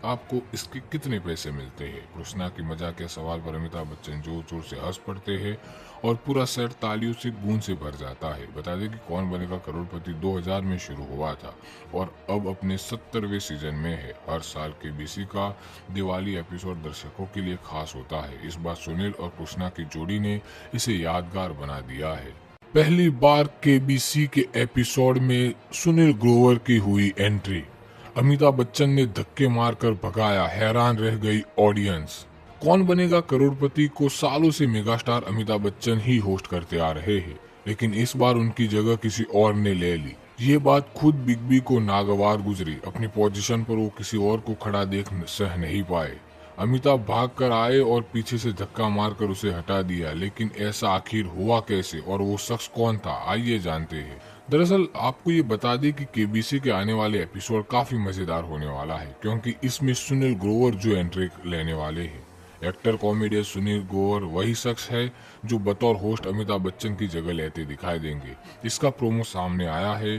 Speaker 2: आपको इसके कितने पैसे मिलते हैं? कृष्णा की मजाक के सवाल पर अमिताभ बच्चन जोर जोर से हंस पड़ते हैं और पूरा सेट तालियों से गूंज से भर जाता है। बता दें कि कौन बनेगा करोड़पति 2000 में शुरू हुआ था और अब अपने 70वें सीजन में है। हर साल केबीसी का दिवाली एपिसोड दर्शकों के लिए खास होता है। इस बार सुनील और कृष्णा की जोड़ी ने इसे यादगार बना दिया है। पहली बार केबीसी के एपिसोड में सुनील ग्रोवर की हुई एंट्री। अमिताभ बच्चन ने धक्के मारकर भगाया, हैरान रह गई ऑडियंस। कौन बनेगा करोड़पति को सालों से मेगास्टार अमिताभ बच्चन ही होस्ट करते आ रहे हैं, लेकिन इस बार उनकी जगह किसी और ने ले ली। ये बात खुद बिग बी को नागवार गुजरी। अपनी पोजीशन पर वो किसी और को खड़ा देख सह नहीं पाए। अमिताभ भाग कर आए और पीछे से धक्का मारकर उसे हटा दिया, लेकिन ऐसा आखिर हुआ कैसे और वो शख्स कौन था, आइए जानते हैं। दरअसल आपको ये बता दें कि केबीसी के आने वाले एपिसोड काफी मजेदार होने वाला है, क्योंकि इसमें सुनील ग्रोवर जो एंट्री लेने वाले हैं। एक्टर कॉमेडियन सुनील ग्रोवर वही शख्स है जो बतौर होस्ट अमिताभ बच्चन की जगह लेते दिखाई देंगे। इसका प्रोमो सामने आया है,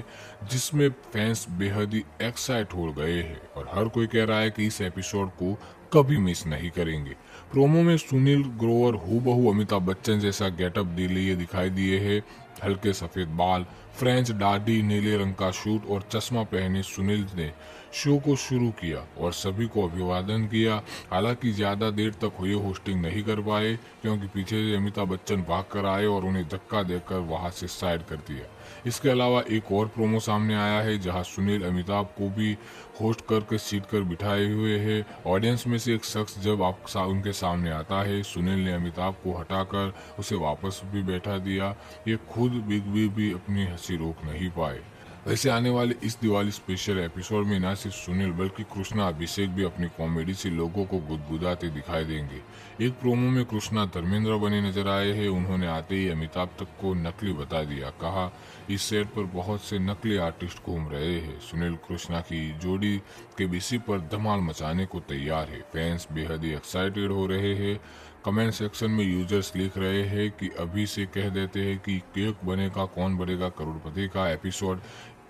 Speaker 2: जिसमें फैंस बेहद ही एक्साइट हो गए हैं और हर कोई कह रहा है कि इस एपिसोड को कभी मिस नहीं करेंगे। प्रोमो में सुनील ग्रोवर हूबहू अमिताभ बच्चन जैसा गेटअप लिए दिखाई दिए है। हल्के सफेद बाल, फ्रेंच दाढ़ी, नीले रंग का सूट और चश्मा पहने सुनील ने शो को शुरू किया और सभी को अभिवादन किया। हालांकि ज्यादा देर तक हुए होस्टिंग नहीं कर पाए, क्योंकि पीछे से अमिताभ बच्चन भाग कर आए और उन्हें धक्का देकर वहां से साइड कर दिया। इसके अलावा एक और प्रोमो सामने आया है, जहां सुनील अमिताभ को भी होस्ट करके सीट कर बिठाए हुए है। ऑडियंस में से एक शख्स जब उनके सामने आता है, सुनील ने अमिताभ को हटाकर उसे वापस भी बैठा दिया। ये खुद बिग बी भी अपनी हंसी रोक नहीं पाए। वैसे आने वाले इस दिवाली स्पेशल एपिसोड में न सिर्फ सुनील बल्कि कृष्णा अभिषेक भी अपनी कॉमेडी से लोगों को गुदगुदाते दिखाई देंगे। एक प्रोमो में कृष्णा धर्मेंद्र बने नजर आए हैं। उन्होंने आते ही अमिताभ तक को नकली बता दिया। कहा, इस सेट पर बहुत से नकली आर्टिस्ट घूम रहे हैं। सुनील कृष्णा की जोड़ी केबीसी पर धमाल मचाने को तैयार है। फैंस बेहद ही एक्साइटेड हो रहे हैं। कमेंट सेक्शन में यूजर्स लिख रहे हैं कि अभी से कह देते हैं कि केक बनेगा कौन बनेगा करोड़पति का एपिसोड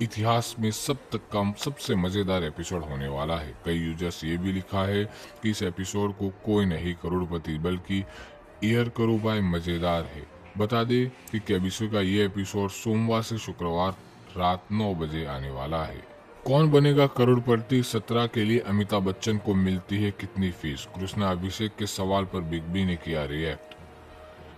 Speaker 2: इतिहास में सबसे मजेदार एपिसोड होने वाला है। कई यूजर्स ये भी लिखा है कि इस एपिसोड को कोई नहीं करोड़पति बल्कि ईयर करो बाय मजेदार है। बता दें कि केबीसी का ये एपिसोड सोमवार से शुक्रवार रात 9 बजे आने वाला है। कौन बनेगा करोड़पति 17 के लिए अमिताभ बच्चन को मिलती है कितनी फीस? कृष्णा अभिषेक के सवाल पर बिग बी ने किया रिएक्ट।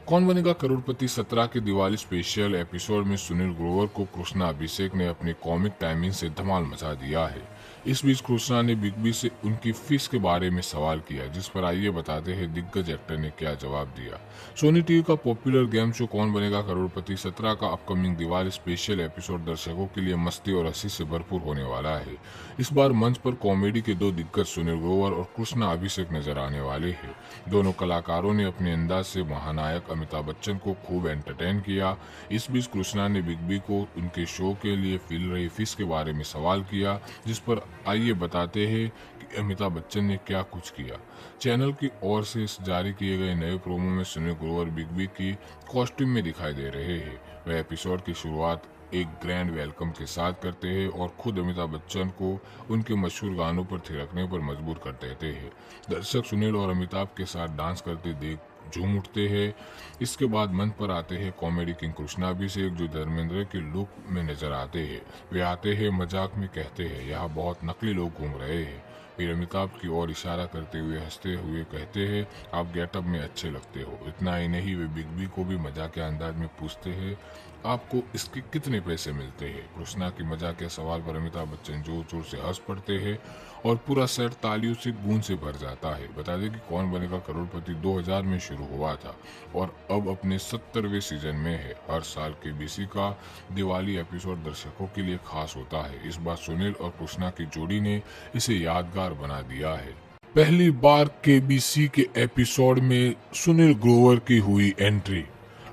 Speaker 2: कौन बनेगा करोड़पति 17 के दिवाली स्पेशल एपिसोड में सुनील ग्रोवर को कृष्णा अभिषेक ने अपनी कॉमिक टाइमिंग से धमाल मचा दिया है। इस बीच कृष्णा ने बिग बी से उनकी फीस के बारे में सवाल किया, जिस पर आइए बताते हैं दिग्गज एक्टर ने क्या जवाब दिया। सोनी टीवी का पॉपुलर गेम शो कौन बनेगा करोड़पति 17 का अपकमिंग दिवाली स्पेशल एपिसोड दर्शकों के लिए मस्ती और हंसी से भरपूर होने वाला है। इस बार मंच पर कॉमेडी के दो दिग्गज सुनील ग्रोवर और कृष्णा अभिषेक नजर आने वाले हैं। दोनों कलाकारों ने अपने अंदाज से महानायक अमिताभ बच्चन को खूब एंटरटेन किया। इस बीच कृष्णा ने बिग बी को उनके शो के लिए मिल रही फीस के बारे में सवाल किया, जिस पर आइए बताते हैं कि अमिताभ बच्चन ने क्या कुछ किया। चैनल की ओर से जारी किए गए नए प्रोमो में सुनील ग्रोवर बिग बी की कॉस्ट्यूम में दिखाई दे रहे हैं। वह एपिसोड की शुरुआत एक ग्रैंड वेलकम के साथ करते हैं और खुद अमिताभ बच्चन को उनके मशहूर गानों पर थिरकने पर मजबूर कर देते हैं। दर्शक सुनील और अमिताभ के साथ डांस करते देख झूम उठते हैं। इसके बाद मंच पर आते हैं कॉमेडी किंग कृष्णा अभिषेक, जो धर्मेंद्र के लुक में नजर आते हैं। वे आते हैं मजाक में कहते हैं, यहाँ बहुत नकली लोग घूम रहे हैं। फिर अमिताभ की ओर इशारा करते हुए हंसते हुए कहते हैं, आप गेटअप में अच्छे लगते हो। इतना ही नहीं, वे बिग बी को भी मजाक के अंदाज में पूछते हैं, आपको इसके कितने पैसे मिलते हैं? कृष्णा की मजाक के सवाल पर अमिताभ बच्चन जोर जोर से हंस पड़ते हैं और पूरा सेट तालियों से गूंज से भर जाता है। बता दें कि कौन बनेगा करोड़पति 2000 में शुरू हुआ था और अब अपने 70वें सीजन में है। हर साल केबीसी का दिवाली एपिसोड दर्शकों के लिए खास होता है। इस बार सुनील और कृष्णा की जोड़ी ने इसे यादगार बना दिया है। पहली बार केबीसी के एपिसोड में सुनील ग्रोवर की हुई एंट्री।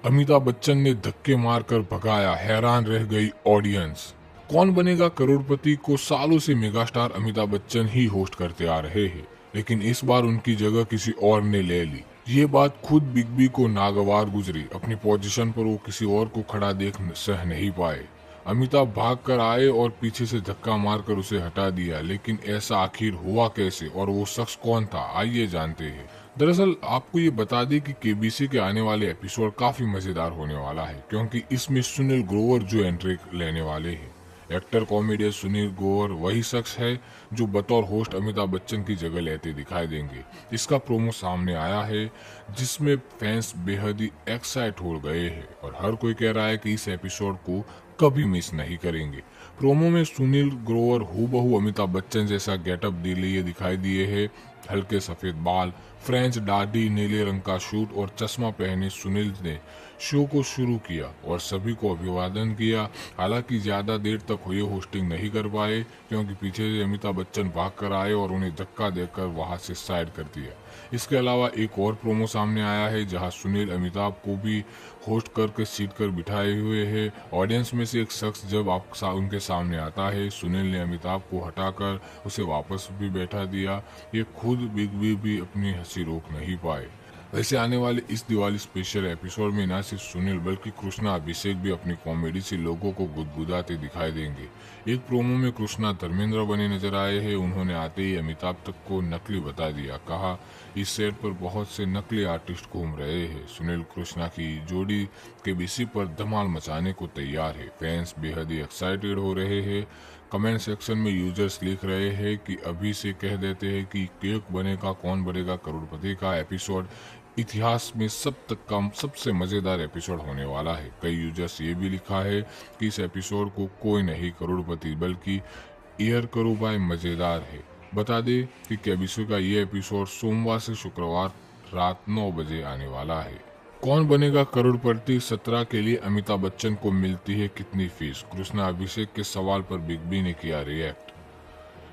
Speaker 2: अमिताभ बच्चन ने धक्के मारकर भगाया, हैरान रह गई ऑडियंस। कौन बनेगा करोड़पति को सालों से मेगास्टार अमिताभ बच्चन ही होस्ट करते आ रहे हैं, लेकिन इस बार उनकी जगह किसी और ने ले ली। ये बात खुद बिग बी को नागवार गुजरी। अपनी पोजीशन पर वो किसी और को खड़ा देख सह नहीं पाए। अमिताभ भाग कर आए और पीछे से धक्का मारकर उसे हटा दिया, लेकिन ऐसा आखिर हुआ कैसे और वो शख्स कौन था, आइए जानते हैं। दरअसल आपको ये बता दें कि केबीसी के आने वाले एपिसोड काफी मजेदार होने वाला है, क्योंकि इसमें सुनील ग्रोवर जो एंट्री लेने वाले हैं। एक्टर कॉमेडियन सुनील ग्रोवर वही शख्स है जो बतौर होस्ट अमिताभ बच्चन की जगह लेते दिखाई देंगे। इसका प्रोमो सामने आया है, जिसमें फैंस बेहद ही एक्साइट हो गए हैं और हर कोई कह रहा है कि इस एपिसोड को कभी मिस नहीं करेंगे। प्रोमो में सुनील ग्रोवर हूबहू अमिताभ बच्चन जैसा गेटअप लिए दिखाई दिए हैं। हल्के सफेद बाल, फ्रेंच दाढ़ी, नीले रंग का शूट और चश्मा पहने सुनील ने शो को शुरू किया और सभी को अभिवादन किया। हालांकि ज्यादा देर तक हुए होस्टिंग नहीं कर पाए, क्योंकि पीछे से अमिताभ बच्चन भाग कर आए और उन्हें धक्का देकर वहां से साइड कर दिया। इसके अलावा एक और प्रोमो सामने आया है, जहां सुनील अमिताभ को भी होस्ट करके सीट कर बिठाए हुए है। ऑडियंस में से एक शख्स जब उनके सामने आता है, सुनील ने अमिताभ को हटाकर उसे वापस भी बैठा दिया। ये खुद बिग बी भी अपनी हंसी रोक नहीं पाए। वैसे आने वाले इस दिवाली स्पेशल एपिसोड में न सिर्फ सुनील बल्कि कृष्णा अभिषेक भी अपनी कॉमेडी से लोगों को गुदगुदाते दिखाई देंगे। एक प्रोमो में कृष्णा धर्मेंद्र बने नजर आए हैं। उन्होंने आते ही अमिताभ तक को नकली बता दिया। कहा, इस सेट पर बहुत से नकली आर्टिस्ट घूम रहे हैं। सुनील कृष्णा की जोड़ी केबीसी पर धमाल मचाने को तैयार है। फैंस बेहद ही एक्साइटेड हो रहे हैं। कमेंट सेक्शन में यूजर्स लिख रहे हैं कि अभी से कह देते हैं कि केक बनेगा कौन बनेगा करोड़पति का एपिसोड इतिहास में सबसे मजेदार एपिसोड होने वाला है। कई यूजर्स ये भी लिखा है कि इस एपिसोड को कोई नहीं करोड़पति बल्कि एयर करो बाय मजेदार है। बता दें कि केबीसी का ये एपिसोड सोमवार से शुक्रवार रात 9 बजे आने वाला है। कौन बनेगा करोड़पति 17 के लिए अमिताभ बच्चन को मिलती है कितनी फीस? कृष्णा अभिषेक के सवाल पर बिग बी ने किया रिएक्ट।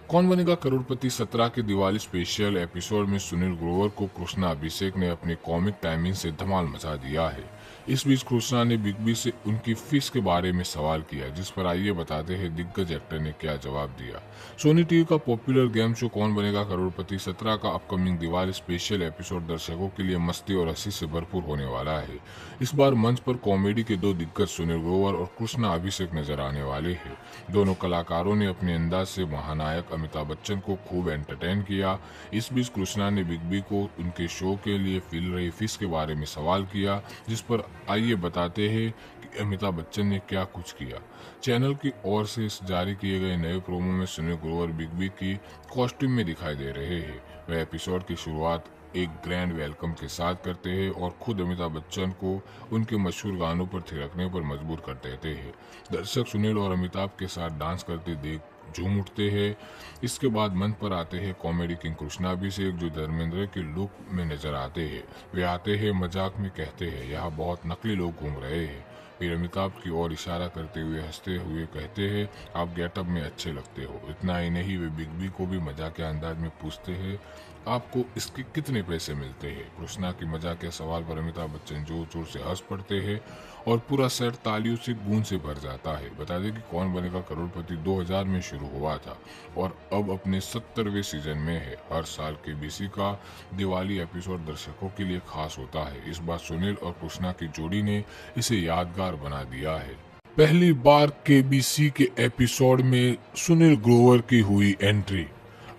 Speaker 2: कौन बनेगा करोड़पति 17 के दिवाली स्पेशल एपिसोड में सुनील ग्रोवर को कृष्णा अभिषेक ने अपनी कॉमिक टाइमिंग से धमाल मचा दिया है। इस बीच कृष्णा ने बिग बी से उनकी फीस के बारे में सवाल किया, जिस पर आइए बताते हैं दिग्गज एक्टर ने क्या जवाब दिया। सोनी टीवी का पॉपुलर गेम शो कौन बनेगा करोड़पति 17 का अपकमिंग दिवाली स्पेशल एपिसोड दर्शकों के लिए मस्ती और हंसी से भरपूर होने वाला है। इस बार मंच पर कॉमेडी के दो दिग्गज सुनील ग्रोवर और कृष्णा अभिषेक नजर आने वाले हैं। दोनों कलाकारों ने अपने अंदाज से महानायक अमिताभ बच्चन को खूब एंटरटेन किया। इस बीच कृष्णा ने बिग बी को उनके शो के लिए मिल रही फीस के बारे में सवाल किया, जिस पर आइए बताते हैं कि अमिताभ बच्चन ने क्या कुछ किया। चैनल की ओर से जारी किए गए नए प्रोमो में सुनील ग्रोवर बिग बी की कॉस्ट्यूम में दिखाई दे रहे हैं। वह एपिसोड की शुरुआत एक ग्रैंड वेलकम के साथ करते हैं और खुद अमिताभ बच्चन को उनके मशहूर गानों पर थिरकने पर मजबूर कर देते हैं। दर्शक सुनील और अमिताभ के साथ डांस करते देख झूम उठते हैं। इसके बाद मंच पर आते हैं कॉमेडी किंग कृष्णा अभिषेक, जो धर्मेंद्र के लुक में नजर आते हैं। वे आते हैं, मजाक में कहते हैं यहाँ बहुत नकली लोग घूम रहे हैं। फिर अमिताभ की ओर इशारा करते हुए हंसते हुए कहते हैं आप गेटअप में अच्छे लगते हो। इतना ही नहीं, वे बिग बी को भी मजाक के अंदाज में पूछते हैं आपको इसके कितने पैसे मिलते हैं। कृष्णा की मजाक के सवाल पर अमिताभ बच्चन जोर जोर से हंस पड़ते हैं और पूरा सेट तालियों से गूंज से भर जाता है। बता दें कि कौन बनेगा करोड़पति 2000 में शुरू हुआ था और अब अपने 70वें सीजन में है। हर साल केबीसी का दिवाली एपिसोड दर्शकों के लिए खास होता है। इस बार सुनील और कृष्णा की जोड़ी ने इसे यादगार बना दिया है। पहली बार केबीसी के एपिसोड में सुनील ग्रोवर की हुई एंट्री।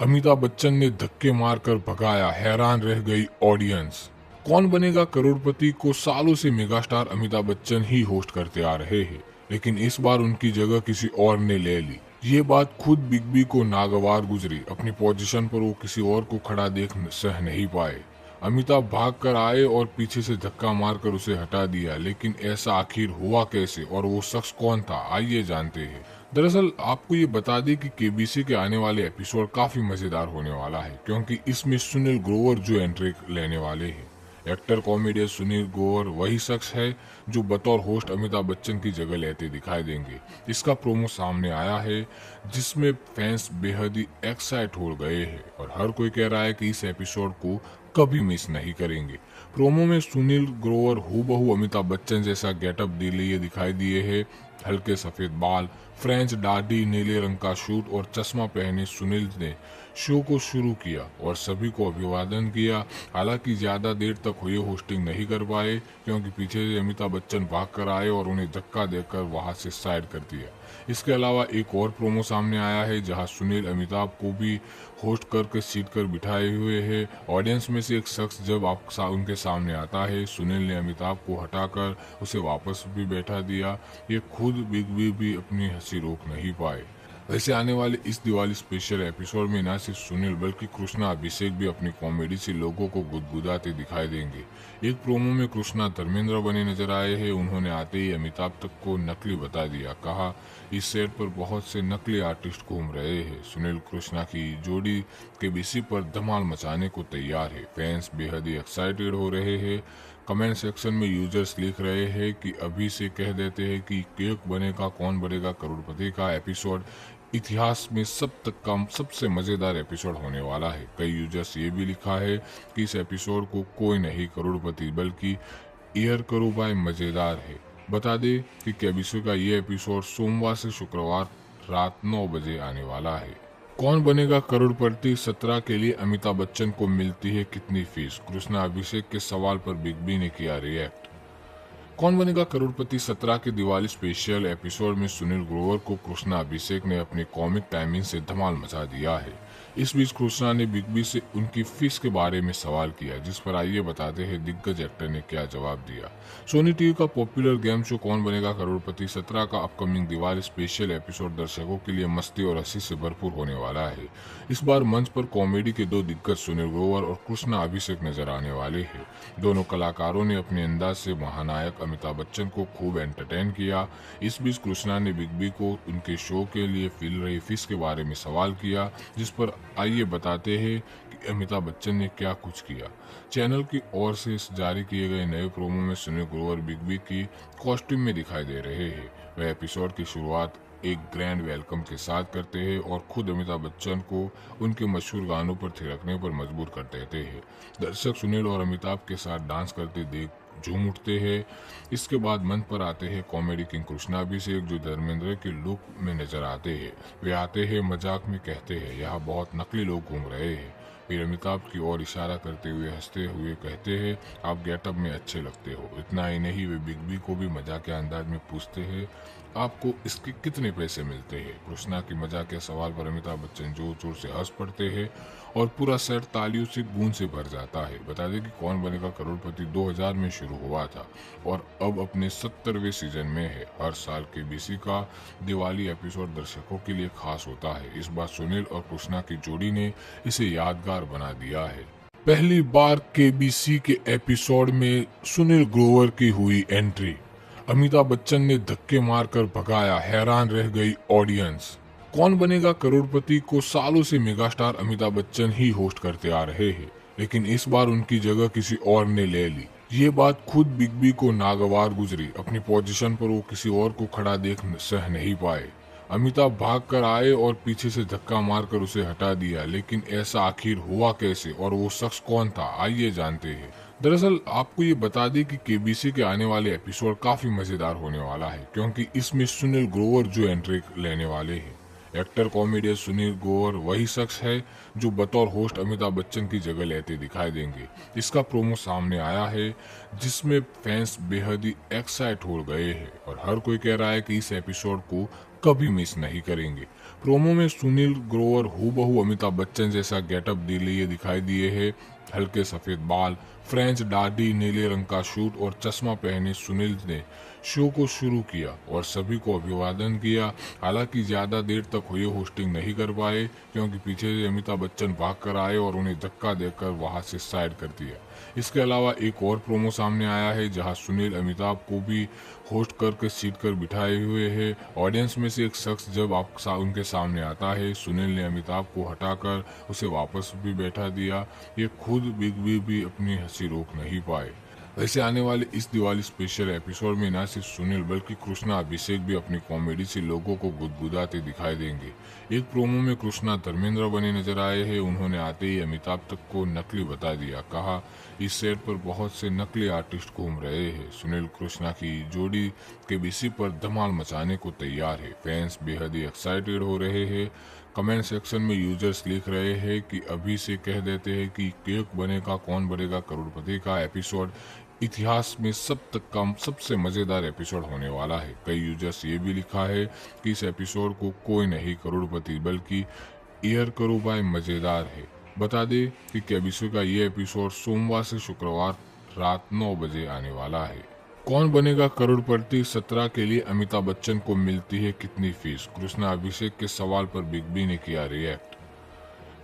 Speaker 2: अमिताभ बच्चन ने धक्के मारकर भगाया, हैरान रह गई ऑडियंस। कौन बनेगा करोड़पति को सालों से मेगास्टार अमिताभ बच्चन ही होस्ट करते आ रहे हैं, लेकिन इस बार उनकी जगह किसी और ने ले ली। ये बात खुद बिग बी को नागवार गुजरी। अपनी पोजीशन पर वो किसी और को खड़ा देख सह नहीं पाए। अमिताभ भाग कर आए और पीछे से धक्का मारकर उसे हटा दिया, लेकिन ऐसा आखिर हुआ कैसे और वो शख्स कौन था, आइए जानते हैं। दरअसल आपको ये बता दें कि केबीसी के आने वाले एपिसोड काफी मजेदार होने वाला है, क्योंकि इसमें सुनील ग्रोवर जो एंट्री लेने वाले हैं। एक्टर कॉमेडियन सुनील ग्रोवर वही शख्स है जो बतौर होस्ट अमिताभ बच्चन की जगह लेते दिखाई देंगे। इसका प्रोमो सामने आया है, जिसमें फैंस बेहद ही एक्साइट हो गए हैं और हर कोई कह रहा है कि इस एपिसोड को कभी मिस नहीं करेंगे। प्रोमो में सुनील ग्रोवर हूबहू अमिताभ बच्चन जैसा गेटअप लिए दिखाई दिए है। हल्के सफेद बाल, फ्रेंच दाढ़ी, नीले रंग का शूट और चश्मा पहने सुनील ने शो को शुरू किया और सभी को अभिवादन किया। हालांकि ज्यादा देर तक हुए होस्टिंग नहीं कर पाए, क्योंकि पीछे से अमिताभ बच्चन भाग कर आए और उन्हें धक्का देकर वहां से साइड कर दिया। इसके अलावा एक और प्रोमो सामने आया है, जहां सुनील अमिताभ को भी होस्ट करके सीट कर बिठाए हुए है। ऑडियंस में से एक शख्स जब उनके सामने आता है, सुनील ने अमिताभ को हटाकर उसे वापस भी बैठा दिया। ये खुद बिग बी भी अपनी हंसी रोक नहीं पाए। वैसे आने वाले इस दिवाली स्पेशल एपिसोड में न सिर्फ सुनील बल्कि कृष्णा अभिषेक भी अपनी कॉमेडी से लोगों को गुदगुदाते दिखाई देंगे। एक प्रोमो में कृष्णा धर्मेंद्र बने नजर आए हैं। उन्होंने आते ही अमिताभ तक को नकली बता दिया। कहा इस सेट पर बहुत से नकली आर्टिस्ट घूम रहे हैं। सुनील कृष्णा की जोड़ी केबीसी पर धमाल मचाने को तैयार है। फैंस बेहद ही एक्साइटेड हो रहे हैं। कमेंट सेक्शन में यूजर्स लिख रहे हैं कि अभी से कह देते हैं कि केक बनेगा कौन बनेगा करोड़पति का एपिसोड इतिहास में सबसे मजेदार एपिसोड होने वाला है। कई यूजर्स ये भी लिखा है कि इस एपिसोड को कोई नहीं करोड़पति बल्कि ईयर करो बाय मजेदार है। बता दें कि केबीसी का ये एपिसोड सोमवार से शुक्रवार रात 9 बजे आने वाला है। कौन बनेगा करोड़पति 17 के लिए अमिताभ बच्चन को मिलती है कितनी फीस? कृष्णा अभिषेक के सवाल पर बिग बी ने किया रिएक्ट। कौन बनेगा करोड़पति 17 के दिवाली स्पेशल एपिसोड में सुनील ग्रोवर को कृष्णा अभिषेक ने अपनी कॉमिक टाइमिंग से धमाल मचा दिया है। इस बीच कृष्णा ने बिग बी से उनकी फीस के बारे में सवाल किया, जिस पर आइए बताते हैं दिग्गज एक्टर ने क्या जवाब दिया। सोनी टीवी का पॉपुलर गेम शो कौन बनेगा करोड़पति 17 का अपकमिंग दिवाली स्पेशल एपिसोड दर्शकों के लिए मस्ती और हंसी से भरपूर होने वाला है। इस बार मंच पर कॉमेडी के दो दिग्गज सुनील ग्रोवर और कृष्णा अभिषेक नजर आने वाले हैं। दोनों कलाकारों ने अपने अंदाज से महानायक अमिताभ बच्चन को खूब एंटरटेन किया। इस बीच कृष्णा ने बिग बी को उनके शो के लिए मिल रही फीस के बारे में सवाल किया, जिस पर आइए बताते हैं कि अमिताभ बच्चन ने क्या कुछ किया। चैनल की ओर से जारी किए गए नए प्रोमो में सुनील ग्रोवर बिग बी की कॉस्ट्यूम में दिखाई दे रहे हैं। वह एपिसोड की शुरुआत एक ग्रैंड वेलकम के साथ करते हैं और खुद अमिताभ बच्चन को उनके मशहूर गानों पर थिरकने पर मजबूर कर देते हैं। दर्शक सुनील और अमिताभ के साथ डांस करते देख झूम उठते हैं। इसके बाद मंच पर आते हैं कॉमेडी किंग कृष्णा अभिषेक, जो धर्मेंद्र के लुक में नजर आते हैं। वे आते हैं, मजाक में कहते हैं यहाँ बहुत नकली लोग घूम रहे हैं। फिर अमिताभ की ओर इशारा करते हुए हंसते हुए कहते हैं आप गेटअप में अच्छे लगते हो। इतना ही नहीं, वे बिग बी को भी मजाक के अंदाज में पूछते हैं आपको इसके कितने पैसे मिलते हैं? कृष्णा की मजाक के सवाल पर अमिताभ बच्चन जोर जोर से हंस पड़ते हैं और पूरा सेट तालियों से गूंज से भर जाता है। बता दें कि कौन बनेगा करोड़पति 2000 में शुरू हुआ था और अब अपने 70वें सीजन में है। हर साल केबीसी का दिवाली एपिसोड दर्शकों के लिए खास होता है। इस बार सुनील और कृष्णा की जोड़ी ने इसे यादगार बना दिया है। पहली बार केबीसी के एपिसोड में सुनील ग्रोवर की हुई एंट्री। अमिताभ बच्चन ने धक्के मारकर भगाया, हैरान रह गई ऑडियंस। कौन बनेगा करोड़पति को सालों से मेगास्टार अमिताभ बच्चन ही होस्ट करते आ रहे हैं, लेकिन इस बार उनकी जगह किसी और ने ले ली। ये बात खुद बिग बी को नागवार गुजरी। अपनी पोजीशन पर वो किसी और को खड़ा देख सह नहीं पाए। अमिताभ भाग कर आए और पीछे से धक्का मारकर उसे हटा दिया, लेकिन ऐसा आखिर हुआ कैसे और वो शख्स कौन था, आइए जानते हैं। दरअसल आपको ये बता दें कि केबीसी के आने वाले एपिसोड काफी मजेदार होने वाला है, क्योंकि इसमें सुनील ग्रोवर जो एंट्री लेने वाले हैं। एक्टर कॉमेडियन सुनील ग्रोवर वही शख्स है जो बतौर होस्ट अमिताभ बच्चन की जगह लेते दिखाई देंगे। इसका प्रोमो सामने आया है, जिसमें फैंस बेहद ही एक्साइट हो गए हैं और हर कोई कह रहा है कि इस एपिसोड को कभी मिस नहीं करेंगे। प्रोमो में सुनील ग्रोवर हूबहू अमिताभ बच्चन जैसा गेटअप लिए दिखाई दिए है। हल्के सफेद बाल, फ्रेंच दाढ़ी, नीले रंग का शूट और चश्मा पहने सुनील ने शो को शुरू किया और सभी को अभिवादन किया। हालांकि ज्यादा देर तक हुए होस्टिंग नहीं कर पाए, क्योंकि पीछे से अमिताभ बच्चन भाग कर आए और उन्हें धक्का देकर वहां से साइड कर दिया। इसके अलावा एक और प्रोमो सामने आया है, जहां सुनील अमिताभ को भी होस्ट करके सीट कर बिठाए हुए है। ऑडियंस में से एक शख्स जब उनके सामने आता है, सुनील ने अमिताभ को हटाकर उसे वापस भी बैठा दिया। ये खुद बिग बी भी अपनी हंसी रोक नहीं पाए। वैसे आने वाले इस दिवाली स्पेशल एपिसोड में न सिर्फ सुनील बल्कि कृष्णा अभिषेक भी अपनी कॉमेडी से लोगों को गुदगुदाते दिखाई देंगे। एक प्रोमो में कृष्णा धर्मेंद्र बने नजर आए हैं। उन्होंने आते ही अमिताभ तक को नकली बता दिया। कहा, इस सेट पर बहुत से नकली आर्टिस्ट घूम रहे हैं। सुनील कृष्णा की जोड़ी केबीसी पर धमाल मचाने को तैयार है। फैंस बेहद ही एक्साइटेड हो रहे हैं। कमेंट सेक्शन में यूजर्स लिख रहे हैं कि अभी से कह देते हैं कि केक बनेगा कौन बनेगा करोड़पति का एपिसोड इतिहास में सबसे मजेदार एपिसोड होने वाला है। कई यूजर्स ये भी लिखा है कि इस एपिसोड को कोई नहीं करोड़पति बल्कि एयर करो बाय मजेदार है। बता दें कि केबीसी का ये एपिसोड सोमवार से शुक्रवार रात 9 बजे आने वाला है। कौन बनेगा करोड़पति 17 के लिए अमिताभ बच्चन को मिलती है कितनी फीस? कृष्णा अभिषेक के सवाल पर बिग बी ने किया रिएक्ट।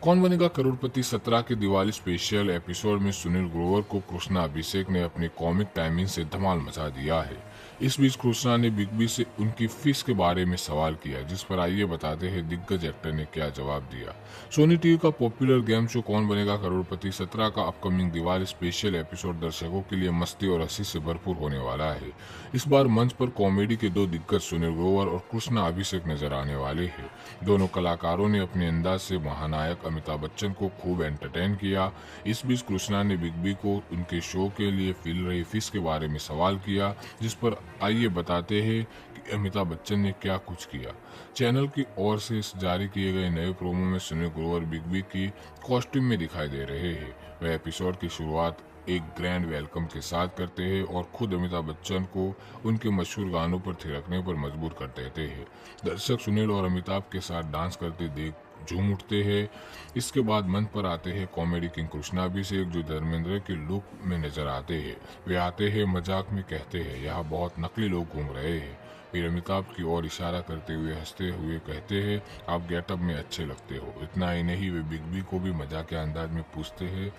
Speaker 2: कौन बनेगा करोड़पति 17 के दिवाली स्पेशल एपिसोड में सुनील ग्रोवर को कृष्णा अभिषेक ने अपनी कॉमिक टाइमिंग से धमाल मचा दिया है। इस बीच कृष्णा ने बिग बी से उनकी फीस के बारे में सवाल किया, जिस पर आइए बताते हैं दिग्गज एक्टर ने क्या जवाब दिया। सोनी टीवी का पॉपुलर गेम शो कौन बनेगा करोड़पति 17 का अपकमिंग दिवाली स्पेशल एपिसोड दर्शकों के लिए मस्ती और हंसी से भरपूर होने वाला है। इस बार मंच पर कॉमेडी के दो दिग्गज सुनील ग्रोवर और कृष्णा अभिषेक नजर आने वाले हैं। दोनों कलाकारों ने अपने अंदाज से महानायक अमिताभ बच्चन को खूब एंटरटेन किया। इस बीच कृष्णा ने बिग बी को उनके शो के लिए मिल रही फीस के बारे में सवाल किया, जिस पर आइए बताते हैं कि अमिताभ बच्चन ने क्या कुछ किया। चैनल की ओर से जारी किए गए नए प्रोमो में सुनील ग्रोवर बिग बी की कॉस्ट्यूम में दिखाई दे रहे हैं। वह एपिसोड की शुरुआत एक ग्रैंड वेलकम के साथ करते हैं और खुद अमिताभ बच्चन को उनके मशहूर गानों पर थिरकने पर मजबूर कर देते हैं। दर्शक सुनील और अमिताभ के साथ डांस करते देख झूम उठते हैं। इसके बाद मंच पर आते हैं कॉमेडी किंग कृष्णा अभिषेक, जो धर्मेंद्र के लुक में नजर आते हैं। वे आते हैं, मजाक में कहते हैं, यहाँ बहुत नकली लोग घूम रहे हैं। फिर अमिताभ की ओर इशारा करते हुए हंसते हुए कहते हैं, आप गेटअप में अच्छे लगते हो। इतना ही नहीं, वे बिग बी को भी मजाक के अंदाज में पूछते हैं,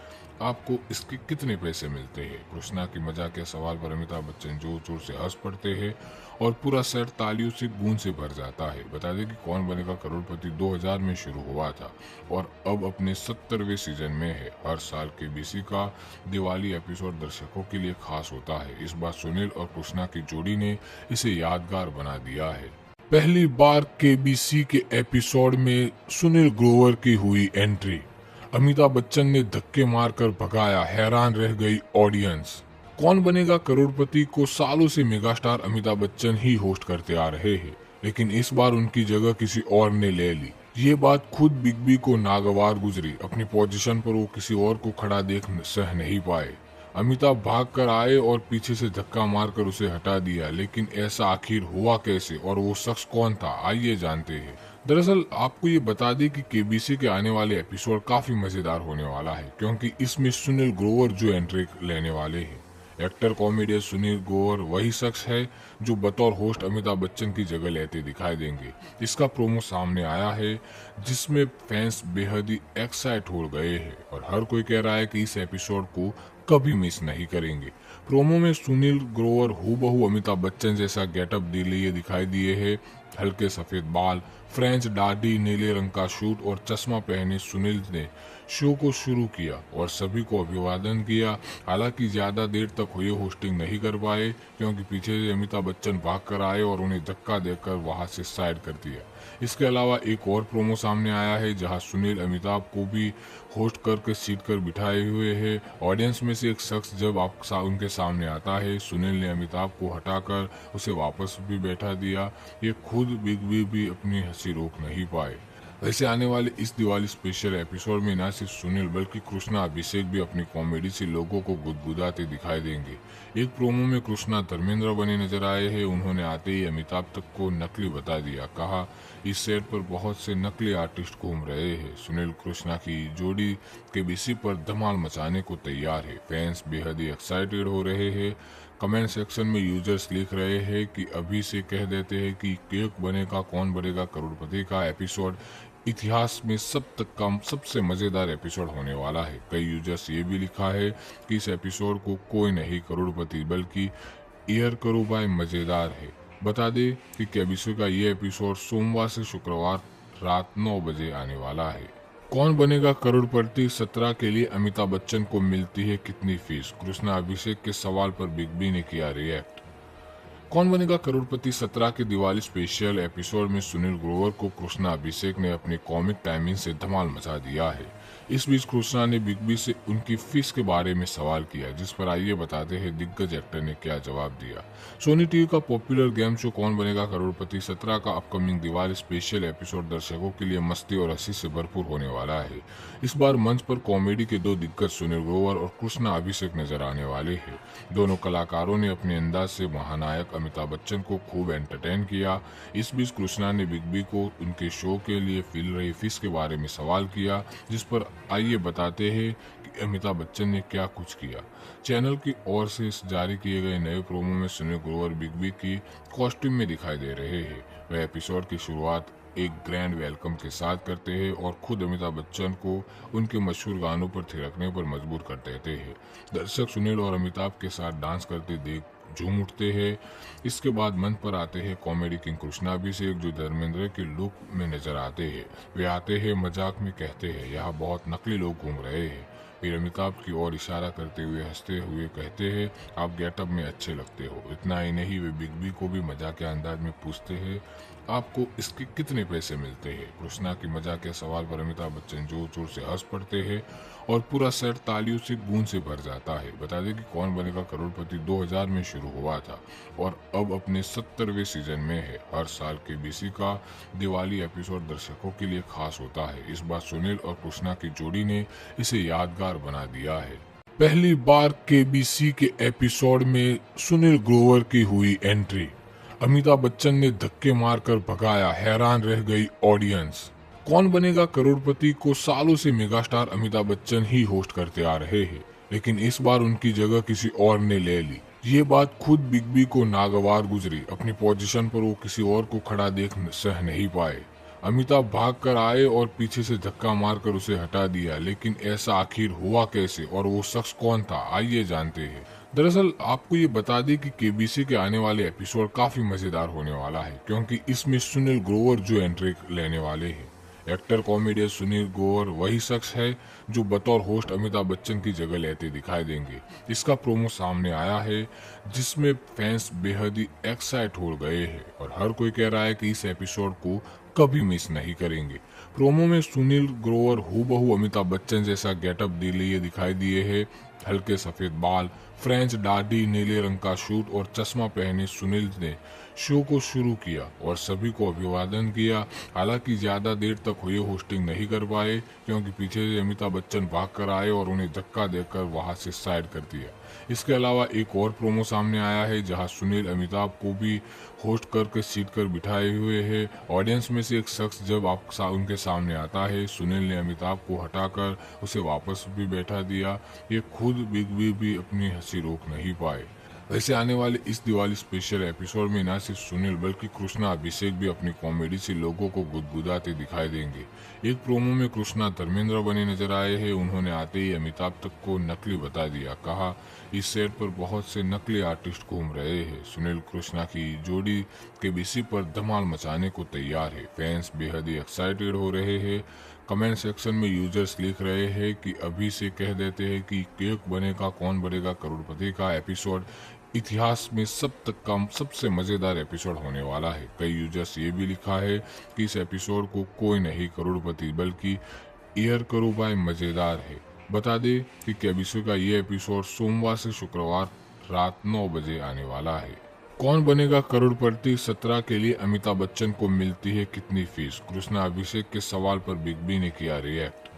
Speaker 2: आपको इसके कितने पैसे मिलते हैं? कृष्णा की मजाक के सवाल पर अमिताभ बच्चन जोर जोर से हंस पड़ते हैं और पूरा सेट तालियों से गूंज से भर जाता है। बता दें कि कौन बनेगा करोड़पति 2000 में शुरू हुआ था और अब अपने 70वें सीजन में है। हर साल केबीसी का दिवाली एपिसोड दर्शकों के लिए खास होता है। इस बार सुनील और कृष्णा की जोड़ी ने इसे यादगार बना दिया है। पहली बार केबीसी के एपिसोड में सुनील ग्रोवर की हुई एंट्री। अमिताभ बच्चन ने धक्के मारकर भगाया, हैरान रह गई ऑडियंस। कौन बनेगा करोड़पति को सालों से मेगास्टार अमिताभ बच्चन ही होस्ट करते आ रहे हैं, लेकिन इस बार उनकी जगह किसी और ने ले ली। ये बात खुद बिग बी को नागवार गुजरी। अपनी पोजीशन पर वो किसी और को खड़ा देख सह नहीं पाए। अमिताभ भाग कर आए और पीछे से धक्का मारकर उसे हटा दिया, लेकिन ऐसा आखिर हुआ कैसे और वो शख्स कौन था, आइए जानते हैं। दरअसल आपको ये बता दें कि केबीसी के आने वाले एपिसोड काफी मजेदार होने वाला है, क्योंकि इसमें सुनील ग्रोवर जो एंट्री लेने वाले हैं। एक्टर कॉमेडियन सुनील ग्रोवर वही शख्स है जो बतौर होस्ट अमिताभ बच्चन की जगह लेते दिखाई देंगे। इसका प्रोमो सामने आया है, जिसमें फैंस बेहद ही एक्साइट हो गए हैं और हर कोई कह रहा है कि इस एपिसोड को कभी मिस नहीं करेंगे। प्रोमो में सुनील ग्रोवर हूबहू अमिताभ बच्चन जैसा गेटअप लिए दिखाई दिए है। हल्के सफेद बाल, फ्रेंच दाढ़ी, नीले रंग का सूट और चश्मा पहने सुनील ने शो को शुरू किया और सभी को अभिवादन किया। हालांकि ज्यादा देर तक ये होस्टिंग नहीं कर पाए, क्योंकि पीछे से अमिताभ बच्चन भाग कर आए और उन्हें धक्का देकर वहां से साइड कर दिया। इसके अलावा एक और प्रोमो सामने आया है, जहां सुनील अमिताभ को भी होस्ट करके सीट कर बिठाए हुए है। ऑडियंस में से एक शख्स जब उनके सामने आता है, सुनील ने अमिताभ को हटाकर उसे वापस भी बैठा दिया। ये खुद बिग बी भी अपनी हंसी रोक नहीं पाए। वैसे आने वाले इस दिवाली स्पेशल एपिसोड में न सिर्फ सुनील बल्कि कृष्णा अभिषेक भी अपनी कॉमेडी से लोगों को गुदगुदाते दिखाई देंगे। एक प्रोमो में कृष्णा धर्मेंद्र बने नजर आए हैं। उन्होंने आते ही अमिताभ तक को नकली बता दिया। कहा, इस सेट पर बहुत से नकली आर्टिस्ट घूम रहे हैं। सुनील कृष्णा की जोड़ी केबीसी पर धमाल मचाने को तैयार है। फैंस बेहद ही एक्साइटेड हो रहे हैं। कमेंट सेक्शन में यूजर्स लिख रहे हैं कि अभी से कह देते हैं कि केक बनेगा कौन बनेगा करोड़पति का एपिसोड इतिहास में सबसे मजेदार एपिसोड होने वाला है। कई यूजर्स ये भी लिखा है कि इस एपिसोड को कोई नहीं करोड़पति बल्कि एयर करो बाय मजेदार है। बता दें कि केबीसी का ये एपिसोड सोमवार से शुक्रवार रात 9 बजे आने वाला है। कौन बनेगा करोड़पति 17 के लिए अमिताभ बच्चन को मिलती है कितनी फीस? कृष्णा अभिषेक के सवाल पर बिग बी ने किया रिएक्ट। कौन बनेगा करोड़पति 17 के दिवाली स्पेशल एपिसोड में सुनील ग्रोवर को कृष्णा अभिषेक ने अपनी कॉमिक टाइमिंग से धमाल मचा दिया है। इस बीच कृष्णा ने बिग बी से उनकी फीस के बारे में सवाल किया, जिस पर आइए बताते हैं दिग्गज एक्टर ने क्या जवाब दिया। सोनी टीवी का पॉपुलर गेम शो कौन बनेगा करोड़पति 17 का अपकमिंग दिवाली स्पेशल एपिसोड दर्शकों के लिए मस्ती और हंसी से भरपूर होने वाला है। इस बार मंच पर कॉमेडी के दो दिग्गज सुनील ग्रोवर और कृष्णा अभिषेक नजर आने वाले हैं। दोनों कलाकारों ने अपने अंदाज से महानायक अमिताभ बच्चन को खूब एंटरटेन किया। इस बीच कृष्णा ने बिग बी को उनके शो के लिए मिल रही फीस के बारे में सवाल किया, जिस पर आइए बताते हैं कि अमिताभ बच्चन ने क्या कुछ किया। चैनल की ओर से जारी किए गए नए प्रोमो में सुनील ग्रोवर बिग बी की कॉस्ट्यूम में दिखाई दे रहे हैं। वह एपिसोड की शुरुआत एक ग्रैंड वेलकम के साथ करते हैं और खुद अमिताभ बच्चन को उनके मशहूर गानों पर थिरकने पर मजबूर कर देते हैं। दर्शक सुनील और अमिताभ के साथ डांस करते देख झूम उठते हैं। इसके बाद मंच पर आते हैं कॉमेडी किंग कृष्णा अभिषेक, जो धर्मेंद्र के लुक में नजर आते हैं। वे आते हैं मजाक में कहते हैं, यहाँ बहुत नकली लोग घूम रहे हैं। फिर अमिताभ की ओर इशारा करते हुए हंसते हुए कहते हैं, आप गेटअप में अच्छे लगते हो। इतना ही नहीं, वे बिग बी को भी मजाक के अंदाज में पूछते हैं, आपको इसके कितने पैसे मिलते हैं? कृष्णा की मजाक के सवाल पर अमिताभ बच्चन जोर जोर से हंस पड़ते हैं और पूरा सेट तालियों से गूंज से भर जाता है। बता दें कि कौन बनेगा करोड़पति 2000 में शुरू हुआ था और अब अपने 70वें सीजन में है। हर साल केबीसी का दिवाली एपिसोड दर्शकों के लिए खास होता है। इस बार सुनील और कृष्णा की जोड़ी ने इसे यादगार बना दिया है। पहली बार केबीसी के एपिसोड में सुनील ग्रोवर की हुई एंट्री। अमिताभ बच्चन ने धक्के मारकर भगाया, हैरान रह गई ऑडियंस। कौन बनेगा करोड़पति को सालों से मेगास्टार अमिताभ बच्चन ही होस्ट करते आ रहे हैं, लेकिन इस बार उनकी जगह किसी और ने ले ली। ये बात खुद बिग बी को नागवार गुजरी। अपनी पोजीशन पर वो किसी और को खड़ा देख सह नहीं पाए। अमिताभ भाग कर आए और पीछे से धक्का मारकर उसे हटा दिया, लेकिन ऐसा आखिर हुआ कैसे और वो शख्स कौन था, आइए जानते हैं। दरअसल आपको ये बता दें कि केबीसी के आने वाले एपिसोड काफी मजेदार होने वाला है, क्योंकि इसमें सुनील ग्रोवर जो एंट्री लेने वाले हैं। एक्टर कॉमेडियन सुनील ग्रोवर वही शख्स है जो बतौर होस्ट अमिताभ बच्चन की जगह लेते दिखाई देंगे। इसका प्रोमो सामने आया है, जिसमें फैंस बेहद ही एक्साइट हो गए हैं और हर कोई कह रहा है कि इस एपिसोड को कभी मिस नहीं करेंगे। प्रोमो में सुनील ग्रोवर हूबहू अमिताभ बच्चन जैसा गेटअप लिए दिखाई दिए है। हल्के सफेद बाल, फ्रेंच दाढ़ी, नीले रंग का सूट और चश्मा पहने सुनील ने शो को शुरू किया और सभी को अभिवादन किया। हालांकि ज्यादा देर तक हुए होस्टिंग नहीं कर पाए क्योंकि पीछे से अमिताभ बच्चन भाग कर आए और उन्हें धक्का देकर वहां से साइड कर दिया। इसके अलावा एक और प्रोमो सामने आया है जहां सुनील अमिताभ को भी होस्ट करके सीट कर बिठाए हुए है। ऑडियंस में से एक शख्स जब उनके सामने आता है, सुनील ने अमिताभ को हटाकर उसे वापस भी बैठा दिया। ये खुद बिग बी भी अपनी हंसी रोक नहीं पाए। वैसे आने वाले इस दिवाली स्पेशल एपिसोड में न सिर्फ सुनील बल्कि कृष्णा अभिषेक भी अपनी कॉमेडी से लोगों को गुदगुदाते दिखाई देंगे। एक प्रोमो में कृष्णा धर्मेंद्र बने नजर आए हैं। उन्होंने आते ही अमिताभ तक को नकली बता दिया। कहा इस सेट पर बहुत से नकली आर्टिस्ट घूम रहे हैं। सुनील कृष्णा की जोड़ी केबीसी पर धमाल मचाने को तैयार है। फैंस बेहद ही एक्साइटेड हो रहे हैं। कमेंट सेक्शन में यूजर्स लिख रहे हैं कि अभी से कह देते हैं कि केक बनेगा कौन बनेगा करोड़पति का एपिसोड इतिहास में सबसे मजेदार एपिसोड होने वाला है। कई यूजर्स ये भी लिखा है कि इस एपिसोड को कोई नहीं करोड़पति बल्कि एयर करो बाय मजेदार है। बता दें कि केबीसी का ये एपिसोड सोमवार से शुक्रवार रात 9 बजे आने वाला है। कौन बनेगा करोड़पति 17 के लिए अमिताभ बच्चन को मिलती है कितनी फीस? कृष्णा अभिषेक के सवाल पर बिग बी ने किया रिएक्ट।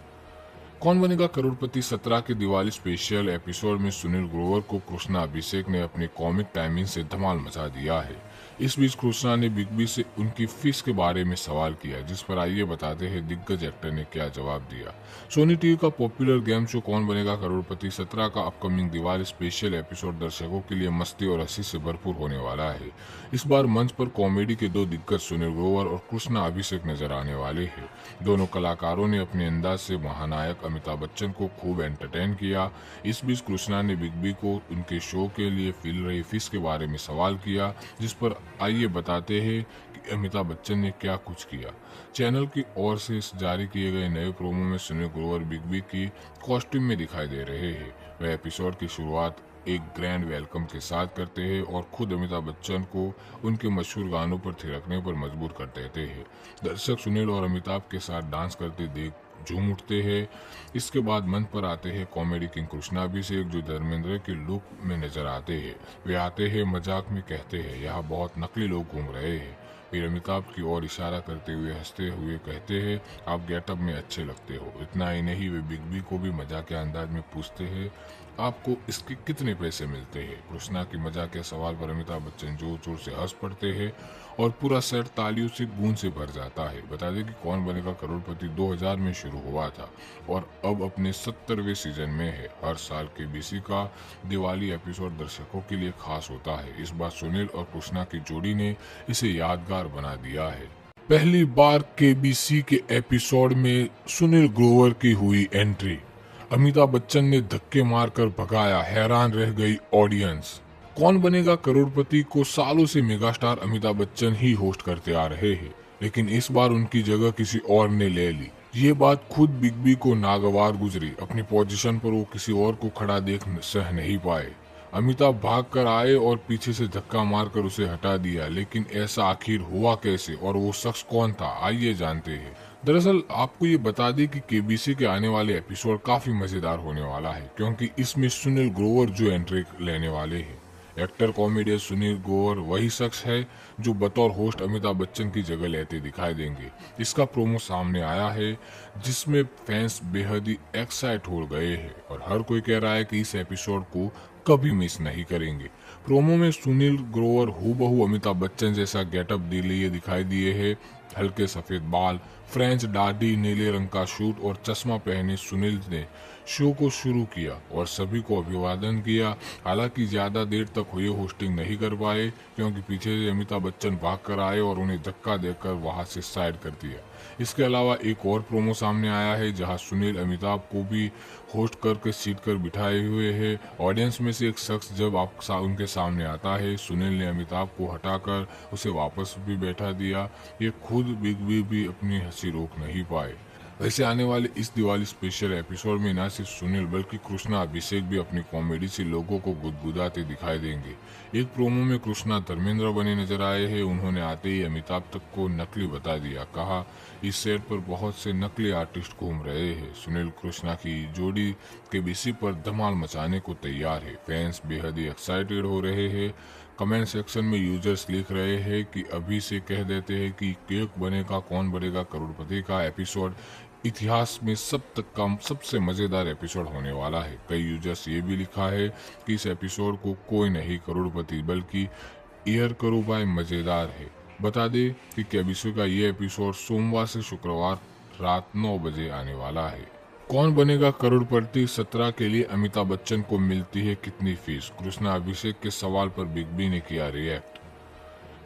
Speaker 2: कौन बनेगा करोड़पति 17 के दिवाली स्पेशल एपिसोड में सुनील ग्रोवर को कृष्णा अभिषेक ने अपनी कॉमिक टाइमिंग से धमाल मचा दिया है। इस बीच कृष्णा ने बिग बी से उनकी फीस के बारे में सवाल किया, जिस पर आइए बताते हैं दिग्गज एक्टर ने क्या जवाब दिया। सोनी टीवी का पॉपुलर गेम शो कौन बनेगा करोड़पति 17 का अपकमिंग दिवाली स्पेशल एपिसोड दर्शकों के लिए मस्ती और हंसी से भरपूर होने वाला है। इस बार मंच पर कॉमेडी के दो दिग्गज सुनील ग्रोवर और कृष्णा अभिषेक नजर आने वाले हैं। दोनों कलाकारों ने अपने अंदाज से महानायक अमिताभ बच्चन को खूब एंटरटेन किया। इस बीच कृष्णा ने बिग बी को उनके शो के लिए मिल रही फीस के बारे में सवाल किया, जिस पर आइए बताते हैं कि अमिताभ बच्चन ने क्या कुछ किया। चैनल की ओर से जारी किए गए नए प्रोमो में सुनील ग्रोवर बिग बी की कॉस्ट्यूम में दिखाई दे रहे हैं। वह एपिसोड की शुरुआत एक ग्रैंड वेलकम के साथ करते हैं और खुद अमिताभ बच्चन को उनके मशहूर गानों पर थिरकने पर मजबूर कर देते हैं। दर्शक सुनील और अमिताभ के साथ डांस करते देख झूम उठते हैं। इसके बाद मंच पर आते हैं कॉमेडी किंग कृष्णा अभिषेक, जो धर्मेंद्र के लुक में नजर आते हैं। वे आते हैं मजाक में कहते हैं यहाँ बहुत नकली लोग घूम रहे हैं। फिर अमिताभ की ओर इशारा करते हुए हंसते हुए कहते हैं आप गेटअप में अच्छे लगते हो। इतना ही नहीं, वे बिग बी को भी मजाक के अंदाज में पूछते हैं आपको इसके कितने पैसे मिलते हैं। कृष्णा की मजाक के सवाल पर अमिताभ बच्चन जोर जोर से हंस पड़ते हैं और पूरा सेट तालियों से गूंज से भर जाता है। बता दें कि कौन बनेगा करोड़पति 2000 में शुरू हुआ था और अब अपने 70वें सीजन में है। हर साल केबीसी का दिवाली एपिसोड दर्शकों के लिए खास होता है। इस बार सुनील और कृष्णा की जोड़ी ने इसे यादगार बना दिया है। पहली बार केबीसी के एपिसोड में सुनील ग्रोवर की हुई एंट्री। अमिताभ बच्चन ने धक्के मारकर भगाया, हैरान रह गई ऑडियंस। कौन बनेगा करोड़पति को सालों से मेगास्टार अमिताभ बच्चन ही होस्ट करते आ रहे हैं, लेकिन इस बार उनकी जगह किसी और ने ले ली। ये बात खुद बिग बी को नागवार गुजरी। अपनी पोजीशन पर वो किसी और को खड़ा देख सह नहीं पाए। अमिताभ भाग कर आए और पीछे से धक्का मारकर उसे हटा दिया, लेकिन ऐसा आखिर हुआ कैसे और वो शख्स कौन था, आइए जानते हैं। दरअसल आपको ये बता दें कि केबीसी के आने वाले एपिसोड काफी मजेदार होने वाला है, क्योंकि इसमें सुनील ग्रोवर जो एंट्री लेने वाले हैं। एक्टर कॉमेडियन सुनील ग्रोवर वही शख्स है जो बतौर होस्ट अमिताभ बच्चन की जगह लेते दिखाई देंगे। इसका प्रोमो सामने आया है जिसमें फैंस बेहद ही एक्साइट हो गए हैं और हर कोई कह रहा है कि इस एपिसोड को कभी मिस नहीं करेंगे। प्रोमो में सुनील ग्रोवर हूबहू अमिताभ बच्चन जैसा गेटअप लिए दिखाई दिए है। हल्के सफेद बाल, फ्रेंच दाढ़ी, नीले रंग का सूट और चश्मा पहने सुनील ने शो को शुरू किया और सभी को अभिवादन किया। हालांकि ज्यादा देर तक हुए होस्टिंग नहीं कर पाए क्योंकि पीछे से अमिताभ बच्चन भाग कर आए और उन्हें धक्का देकर वहां से साइड कर दिया। इसके अलावा एक और प्रोमो सामने आया है जहां सुनील अमिताभ को भी होस्ट करके सीट कर बिठाए हुए है। ऑडियंस में से एक शख्स जब उनके सामने आता है, सुनील ने अमिताभ को हटाकर उसे वापस भी बैठा दिया। ये खुद बिग बी भी अपनी हंसी रोक नहीं पाए। वैसे आने वाले इस दिवाली स्पेशल एपिसोड में न सिर्फ सुनील बल्कि कृष्णा अभिषेक भी अपनी कॉमेडी से लोगों को गुदगुदाते दिखाई देंगे। एक प्रोमो में कृष्णा धर्मेंद्र बने नजर आए हैं। उन्होंने आते ही अमिताभ तक को नकली बता दिया। कहा इस सेट पर बहुत से नकली आर्टिस्ट घूम रहे हैं। सुनील कृष्णा की जोड़ी केबीसी पर धमाल मचाने को तैयार है। फैंस बेहद ही एक्साइटेड हो रहे हैं। कमेंट सेक्शन में यूजर्स लिख रहे हैं कि अभी से कह देते हैं कि केक बनेगा कौन बनेगा करोड़पति का एपिसोड इतिहास में सबसे मजेदार एपिसोड होने वाला है। कई यूजर्स ये भी लिखा है कि इस एपिसोड को कोई नहीं करोड़पति बल्कि एयर करो बाय मजेदार है। बता दें कि केबीसी का ये एपिसोड सोमवार से शुक्रवार रात 9 बजे आने वाला है। कौन बनेगा करोड़पति 17 के लिए अमिताभ बच्चन को मिलती है कितनी फीस? कृष्णा अभिषेक के सवाल पर बिग बी ने किया रिएक्ट।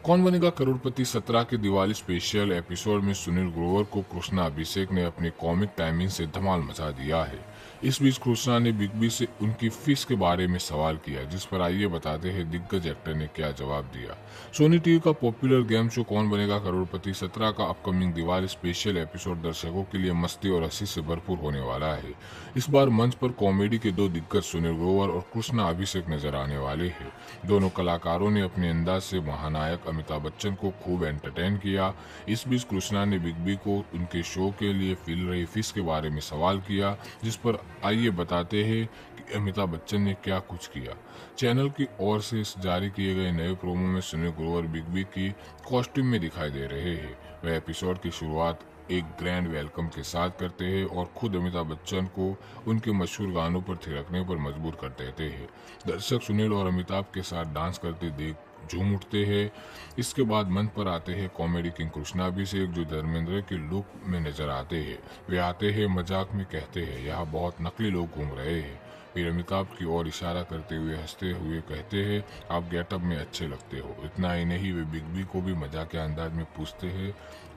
Speaker 2: कौन बनेगा करोड़पति 17 के दिवाली स्पेशल एपिसोड में सुनील ग्रोवर को कृष्णा अभिषेक ने अपनी कॉमिक टाइमिंग से धमाल मचा दिया है। इस बीच कृष्णा ने बिग बी से उनकी फीस के बारे में सवाल किया, जिस पर आइए बताते हैं दिग्गज एक्टर ने क्या जवाब दिया। सोनी टीवी का पॉपुलर गेम शो कौन बनेगा करोड़पति 17 का अपकमिंग दिवाली स्पेशल एपिसोड दर्शकों के लिए मस्ती और हंसी से भरपूर होने वाला है। इस बार मंच पर कॉमेडी के दो दिग्गज सुनील ग्रोवर और कृष्णा अभिषेक नजर आने वाले हैं। दोनों कलाकारों ने अपने अंदाज से महानायक अमिताभ बच्चन को खूब एंटरटेन किया। इस बीच कृष्णा ने बिग बी को उनके शो के लिए मिल रही फीस के बारे में सवाल किया, जिस पर आइए बताते हैं कि अमिताभ बच्चन ने क्या कुछ किया। चैनल की ओर से जारी किए गए नए प्रोमो में सुनील ग्रोवर बिग बी की कॉस्ट्यूम में दिखाई दे रहे हैं। वह एपिसोड की शुरुआत एक ग्रैंड वेलकम के साथ करते हैं और खुद अमिताभ बच्चन को उनके मशहूर गानों पर थिरकने पर मजबूर कर देते हैं। दर्शक सुनील और अमिताभ के साथ डांस करते देख झूम उठते हैं। इसके बाद मंच पर आते हैं कॉमेडी किंग कृष्णा अभिषेक, जो धर्मेंद्र के लुक में नजर आते हैं। वे आते हैं मजाक में कहते हैं यहाँ बहुत नकली लोग घूम रहे हैं। फिर अमिताभ की ओर इशारा करते हुए हंसते हुए कहते हैं आप गेटअप में अच्छे लगते हो। इतना ही नहीं, वे बिग बी को भी मजाक के अंदाज में पूछते हैं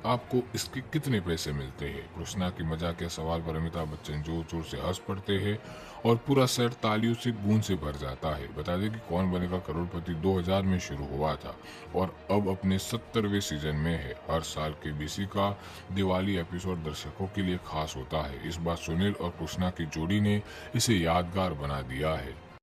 Speaker 2: आपको इसके कितने पैसे मिलते हैं। कृष्णा की मजाक के सवाल पर अमिताभ बच्चन जोर जोर से हंस पड़ते हैं और पूरा सेट तालियों से गूंज से भर जाता है। बता दें कि कौन बनेगा करोड़पति 2000 में शुरू हुआ था और अब अपने 70वें सीजन में है। हर साल केबीसी का दिवाली एपिसोड दर्शकों के लिए खास होता है। इस बार सुनील और कृष्णा की जोड़ी ने इसे यादगार बना दिया है।